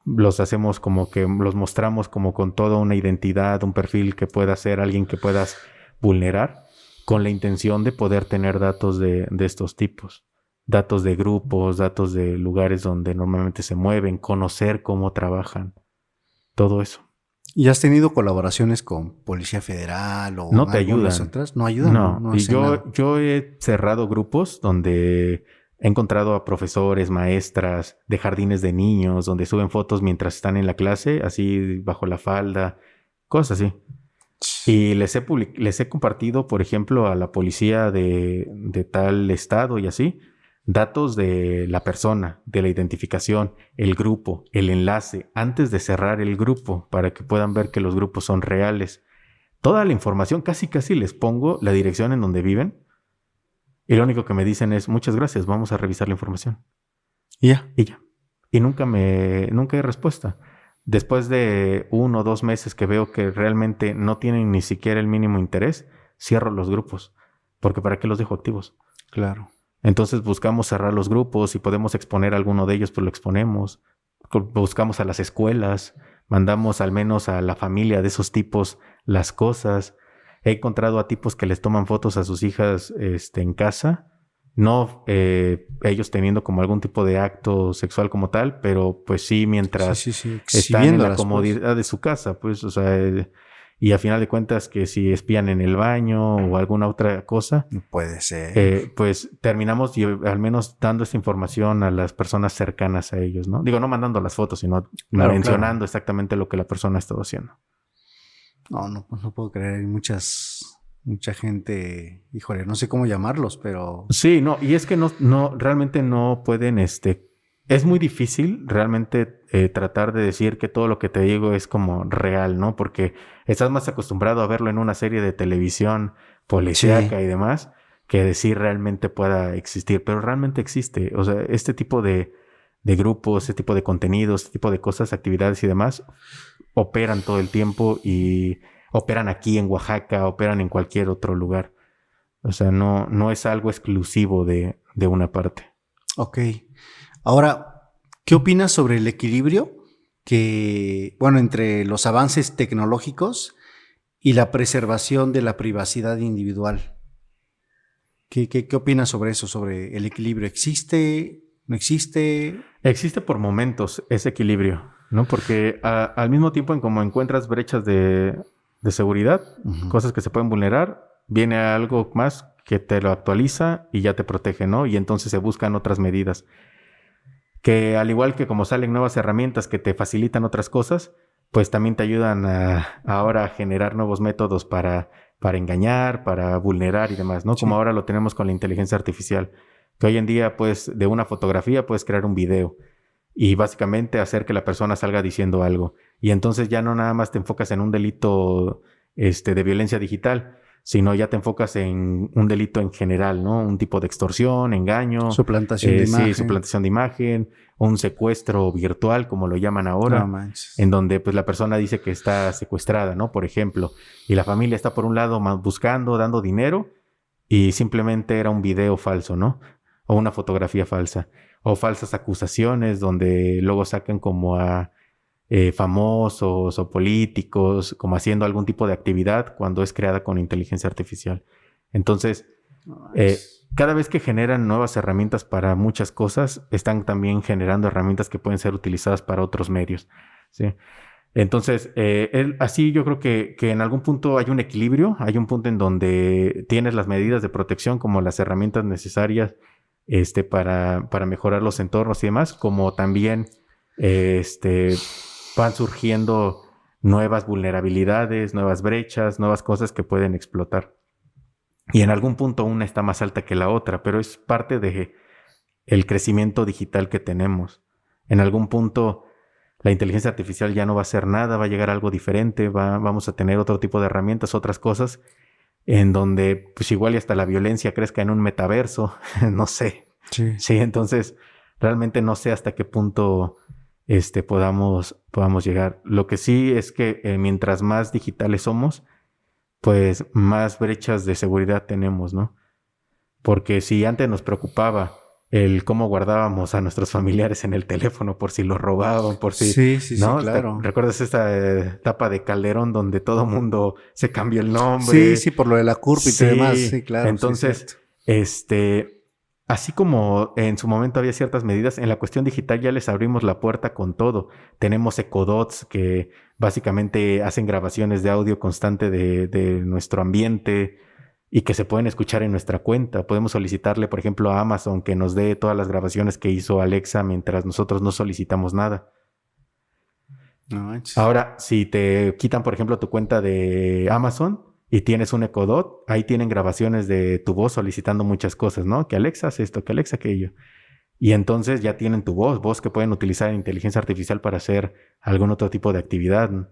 Los hacemos como que los mostramos como con toda una identidad, un perfil que pueda ser alguien que puedas vulnerar, con la intención de poder tener datos de estos tipos. Datos de grupos, datos de lugares donde normalmente se mueven, conocer cómo trabajan. Todo eso. ¿Y has tenido colaboraciones con Policía Federal o no te ayudan? Otras? ¿No ayudan? No. Y yo he cerrado grupos donde he encontrado a profesores, maestras de jardines de niños, donde suben fotos mientras están en la clase, así bajo la falda, cosas así. Y les he compartido, por ejemplo, a la policía de tal estado y así, datos de la persona, de la identificación, el grupo, el enlace, antes de cerrar el grupo, para que puedan ver que los grupos son reales. Toda la información, casi les pongo la dirección en donde viven, y lo único que me dicen es, muchas gracias, vamos a revisar la información. Y ya. Y nunca hay respuesta. Después de 1 o 2 meses que veo que realmente no tienen ni siquiera el mínimo interés, cierro los grupos. Porque ¿para qué los dejo activos? Claro. Entonces buscamos cerrar los grupos. Si podemos exponer a alguno de ellos, pues lo exponemos. Buscamos a las escuelas. Mandamos al menos a la familia de esos tipos las cosas. He encontrado a tipos que les toman fotos a sus hijas en casa. No ellos teniendo como algún tipo de acto sexual como tal, pero pues sí mientras están en la comodidad de su casa, pues, o sea, y a final de cuentas que si espían en el baño o alguna otra cosa. No puede ser. Pues terminamos al menos dando esta información a las personas cercanas a ellos, ¿no? Digo, no mandando las fotos, sino mencionando exactamente lo que la persona ha estado haciendo. No puedo creer, hay mucha gente, híjole, no sé cómo llamarlos, pero... Sí, no, y es que no realmente no pueden, es muy difícil realmente tratar de decir que todo lo que te digo es como real, ¿no? Porque estás más acostumbrado a verlo en una serie de televisión policíaca y demás, que decir realmente pueda existir, pero realmente existe. O sea, este tipo de grupos, este tipo de contenidos, este tipo de cosas, actividades y demás, operan todo el tiempo y... operan aquí en Oaxaca, operan en cualquier otro lugar. O sea, no es algo exclusivo de una parte. Ok. Ahora, ¿qué opinas sobre el equilibrio entre los avances tecnológicos y la preservación de la privacidad individual? ¿Qué opinas sobre eso? ¿Sobre el equilibrio? ¿Existe? ¿No existe? Existe por momentos ese equilibrio, ¿no? Porque al mismo tiempo en como encuentras brechas de seguridad, cosas que se pueden vulnerar, viene algo más que te lo actualiza y ya te protege, ¿no? Y entonces se buscan otras medidas. Que al igual que como salen nuevas herramientas que te facilitan otras cosas, pues también te ayudan ahora a generar nuevos métodos para engañar, para vulnerar y demás, ¿no? Sí. Como ahora lo tenemos con la inteligencia artificial. Que hoy en día, pues, de una fotografía puedes crear un video y básicamente hacer que la persona salga diciendo algo. Y entonces ya no nada más te enfocas en un delito de violencia digital, sino ya te enfocas en un delito en general, ¿no? Un tipo de extorsión, engaño. Suplantación de imagen. Sí, suplantación de imagen, un secuestro virtual, como lo llaman ahora, No manches. en donde pues la persona dice que está secuestrada, ¿no? Por ejemplo, y la familia está por un lado buscando, dando dinero, y simplemente era un video falso, ¿no? O una fotografía falsa, o falsas acusaciones donde luego sacan como a famosos o políticos como haciendo algún tipo de actividad cuando es creada con inteligencia artificial. Entonces, cada vez que generan nuevas herramientas para muchas cosas, están también generando herramientas que pueden ser utilizadas para otros medios, ¿sí? Entonces, así yo creo que en algún punto hay un equilibrio, hay un punto en donde tienes las medidas de protección como las herramientas necesarias para mejorar los entornos y demás, como también van surgiendo nuevas vulnerabilidades, nuevas brechas, nuevas cosas que pueden explotar. Y en algún punto una está más alta que la otra, pero es parte de el crecimiento digital que tenemos. En algún punto la inteligencia artificial ya no va a hacer nada, va a llegar algo diferente, vamos a tener otro tipo de herramientas, otras cosas, en donde pues igual y hasta la violencia crezca en un metaverso, no sé. Sí. Sí, entonces realmente no sé hasta qué punto podamos llegar. Lo que sí es que mientras más digitales somos, pues más brechas de seguridad tenemos, ¿no? Porque si antes nos preocupaba el cómo guardábamos a nuestros familiares en el teléfono por si los robaban, por si... Sí, ¿no? claro. ¿Recuerdas esta etapa de Calderón donde todo mundo se cambió el nombre? Sí, por lo de la CURP y Sí, demás. Sí, claro. entonces, así como en su momento había ciertas medidas, en la cuestión digital ya les abrimos la puerta con todo. Tenemos ecodots que básicamente hacen grabaciones de audio constante de nuestro ambiente y que se pueden escuchar en nuestra cuenta. Podemos solicitarle, por ejemplo, a Amazon que nos dé todas las grabaciones que hizo Alexa mientras nosotros no solicitamos nada. No manches. Ahora, si te quitan, por ejemplo, tu cuenta de Amazon y tienes un Echo Dot, ahí tienen grabaciones de tu voz solicitando muchas cosas, ¿no? Que Alexa hace esto, que Alexa aquello. Y entonces ya tienen tu voz que pueden utilizar en inteligencia artificial para hacer algún otro tipo de actividad, ¿no?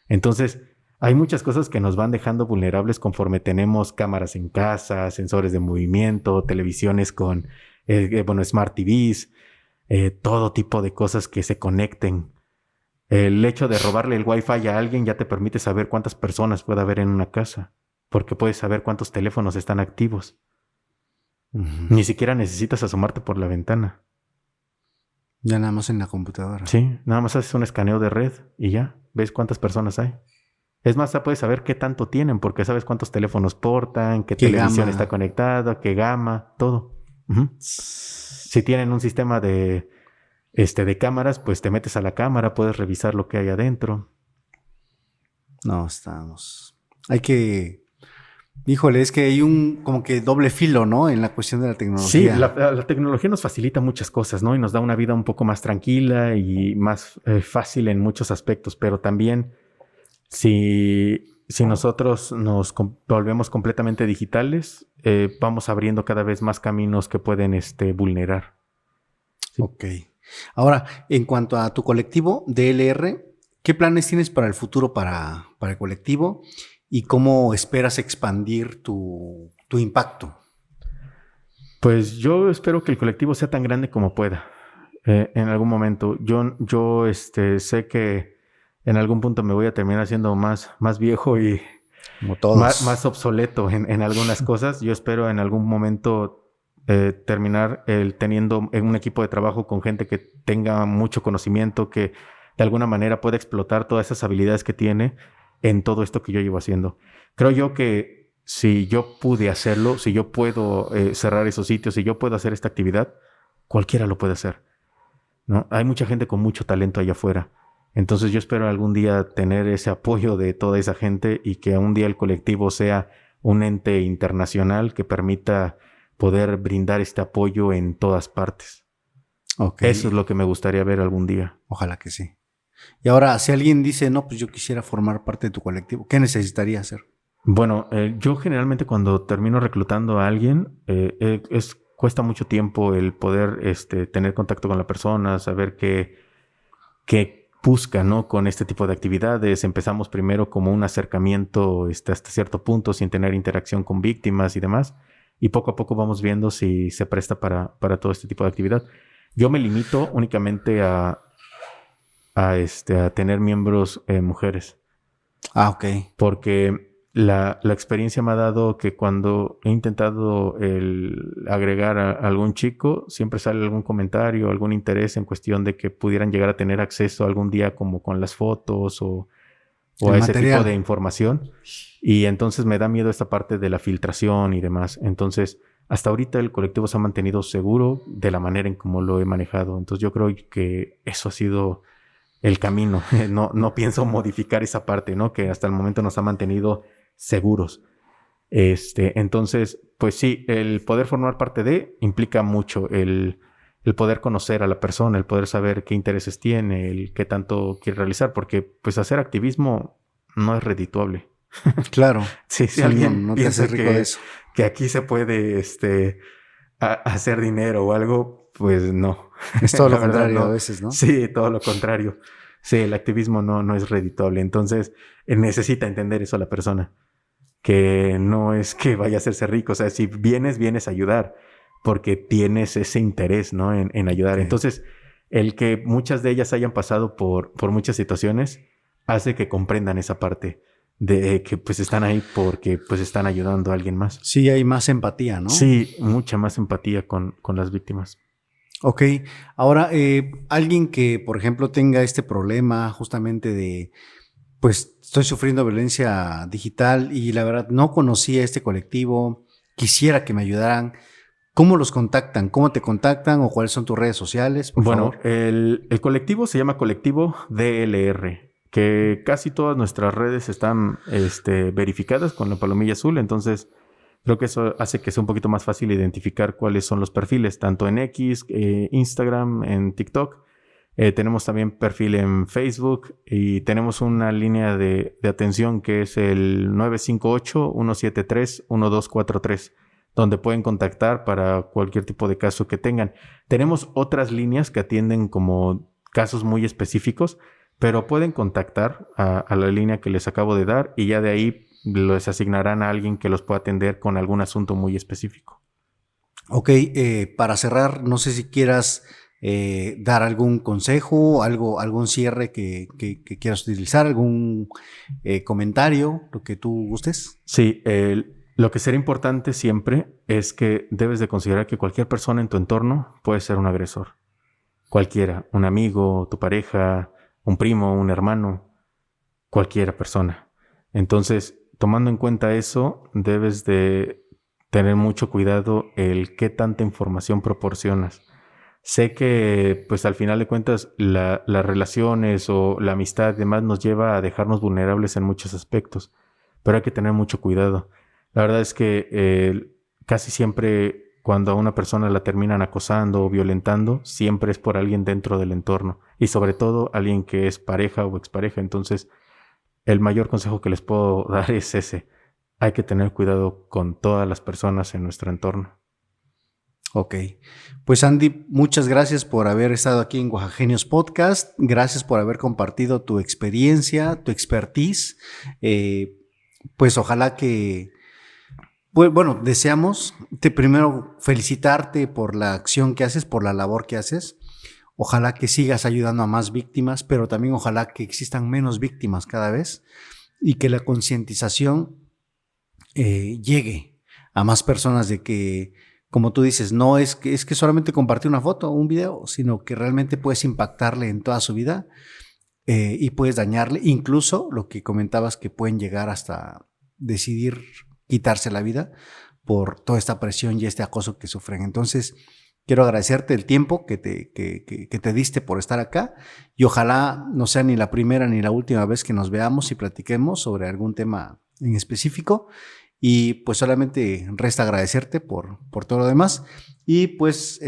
Entonces, hay muchas cosas que nos van dejando vulnerables conforme tenemos cámaras en casa, sensores de movimiento, televisiones con, Smart TVs, todo tipo de cosas que se conecten. El hecho de robarle el Wi-Fi a alguien ya te permite saber cuántas personas puede haber en una casa, porque puedes saber cuántos teléfonos están activos. Ni siquiera necesitas asomarte por la ventana. Ya nada más en la computadora. Sí, nada más haces un escaneo de red y ya ves cuántas personas hay. Es más, ya puedes saber qué tanto tienen, porque sabes cuántos teléfonos portan, qué televisión gama está conectada, qué gama, todo. Si tienen un sistema de cámaras, pues te metes a la cámara, puedes revisar lo que hay adentro. No, hay que... Híjole, es que hay un como que doble filo, ¿no? En la cuestión de la tecnología. Sí, la tecnología nos facilita muchas cosas, ¿no? Y nos da una vida un poco más tranquila y más fácil en muchos aspectos, pero también si nosotros nos volvemos completamente digitales, vamos abriendo cada vez más caminos que pueden vulnerar. Sí. Ok. Ahora, en cuanto a tu colectivo DLR, ¿qué planes tienes para el futuro para el colectivo? ¿Y cómo esperas expandir tu impacto? Pues yo espero que el colectivo sea tan grande como pueda. En algún momento. Yo sé que en algún punto me voy a terminar siendo más viejo y como todos. Más obsoleto en algunas cosas. Yo espero en algún momento terminar teniendo un equipo de trabajo con gente que tenga mucho conocimiento, que de alguna manera pueda explotar todas esas habilidades que tiene en todo esto que yo llevo haciendo. Creo yo que si yo pude hacerlo, si yo puedo cerrar esos sitios, si yo puedo hacer esta actividad, cualquiera lo puede hacer, ¿no? Hay mucha gente con mucho talento allá afuera. Entonces yo espero algún día tener ese apoyo de toda esa gente y que un día el colectivo sea un ente internacional que permita poder brindar este apoyo en todas partes. Okay. Eso es lo que me gustaría ver algún día. Ojalá que sí. Y ahora, si alguien dice, no, pues yo quisiera formar parte de tu colectivo, ¿qué necesitaría hacer? Bueno, yo generalmente cuando termino reclutando a alguien, es cuesta mucho tiempo el poder tener contacto con la persona, saber qué busca, ¿no? Con este tipo de actividades. Empezamos primero como un acercamiento hasta cierto punto, sin tener interacción con víctimas y demás. Y poco a poco vamos viendo si se presta para todo este tipo de actividad. Yo me limito únicamente a tener miembros mujeres. Ah, ok. Porque la experiencia me ha dado que cuando he intentado agregar a algún chico, siempre sale algún comentario, algún interés en cuestión de que pudieran llegar a tener acceso algún día como con las fotos o a ese tipo de información. Y entonces me da miedo esta parte de la filtración y demás. Entonces, hasta ahorita el colectivo se ha mantenido seguro de la manera en cómo lo he manejado. Entonces yo creo que eso ha sido el camino. No pienso modificar esa parte, ¿no? Que hasta el momento nos ha mantenido seguros. Entonces, pues sí, el poder formar parte de implica mucho el poder conocer a la persona, el poder saber qué intereses tiene, el qué tanto quiere realizar, porque pues hacer activismo no es redituable. Claro. Sí, Sí, alguien no te piensa haces rico de eso. que aquí se puede hacer dinero o algo, pues no. Es todo lo La verdad, contrario no. a veces, ¿no? Sí, todo lo contrario. Sí, el activismo no es redituable. Entonces, necesita entender eso la persona. Que no es que vaya a hacerse rico. O sea, si vienes a ayudar porque tienes ese interés, ¿no? En ayudar. Okay. Entonces, el que muchas de ellas hayan pasado por muchas situaciones hace que comprendan esa parte de que pues están ahí porque pues están ayudando a alguien más. Sí, hay más empatía, ¿no? Sí, mucha más empatía con las víctimas. Ok, ahora alguien que, por ejemplo, tenga este problema justamente de, pues estoy sufriendo violencia digital y la verdad no conocía este colectivo, quisiera que me ayudaran. ¿Cómo los contactan? ¿Cómo te contactan o cuáles son tus redes sociales? Por favor. El colectivo se llama Colectivo DLR, que casi todas nuestras redes están verificadas con la palomilla azul, entonces creo que eso hace que sea un poquito más fácil identificar cuáles son los perfiles, tanto en X, Instagram, en TikTok. Tenemos también perfil en Facebook y tenemos una línea de atención que es el 958-173-1243, donde pueden contactar para cualquier tipo de caso que tengan. Tenemos otras líneas que atienden como casos muy específicos, pero pueden contactar a la línea que les acabo de dar y ya de ahí les asignarán a alguien que los pueda atender con algún asunto muy específico. Ok, para cerrar, no sé si quieras dar algún consejo, algún cierre que quieras utilizar, algún comentario, lo que tú gustes. Sí, lo que será importante siempre es que debes de considerar que cualquier persona en tu entorno puede ser un agresor. Cualquiera, un amigo, tu pareja, un primo, un hermano, cualquiera persona. Entonces, tomando en cuenta eso, debes de tener mucho cuidado el qué tanta información proporcionas. Sé que, pues al final de cuentas, las relaciones o la amistad y demás nos lleva a dejarnos vulnerables en muchos aspectos, pero hay que tener mucho cuidado. La verdad es que casi siempre cuando a una persona la terminan acosando o violentando, siempre es por alguien dentro del entorno y sobre todo alguien que es pareja o expareja. Entonces, el mayor consejo que les puedo dar es ese. Hay que tener cuidado con todas las personas en nuestro entorno. Ok, pues Andy, muchas gracias por haber estado aquí en Oaxagenios Podcast, gracias por haber compartido tu experiencia, tu expertise, pues ojalá que, bueno, deseamos primero felicitarte por la acción que haces, por la labor que haces, ojalá que sigas ayudando a más víctimas, pero también ojalá que existan menos víctimas cada vez y que la concientización llegue a más personas de que, como tú dices, no es que solamente compartir una foto o un video, sino que realmente puedes impactarle en toda su vida y puedes dañarle, incluso lo que comentabas que pueden llegar hasta decidir quitarse la vida por toda esta presión y este acoso que sufren. Entonces, quiero agradecerte el tiempo que te diste por estar acá y ojalá no sea ni la primera ni la última vez que nos veamos y platiquemos sobre algún tema en específico. Y pues solamente resta agradecerte por todo lo demás. Y pues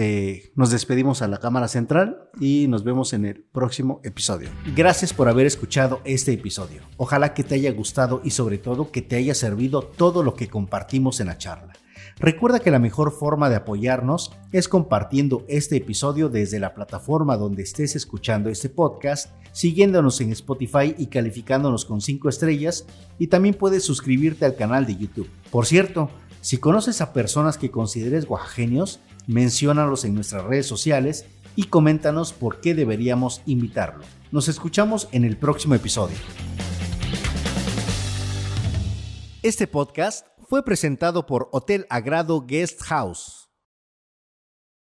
nos despedimos a la cámara central y nos vemos en el próximo episodio. Gracias por haber escuchado este episodio. Ojalá que te haya gustado y sobre todo que te haya servido todo lo que compartimos en la charla. Recuerda que la mejor forma de apoyarnos es compartiendo este episodio desde la plataforma donde estés escuchando este podcast, siguiéndonos en Spotify y calificándonos con 5 estrellas, y también puedes suscribirte al canal de YouTube. Por cierto, si conoces a personas que consideres oaxaqueños, menciónalos en nuestras redes sociales y coméntanos por qué deberíamos invitarlo. Nos escuchamos en el próximo episodio. Este podcast fue presentado por Hotel Agrado Guest House.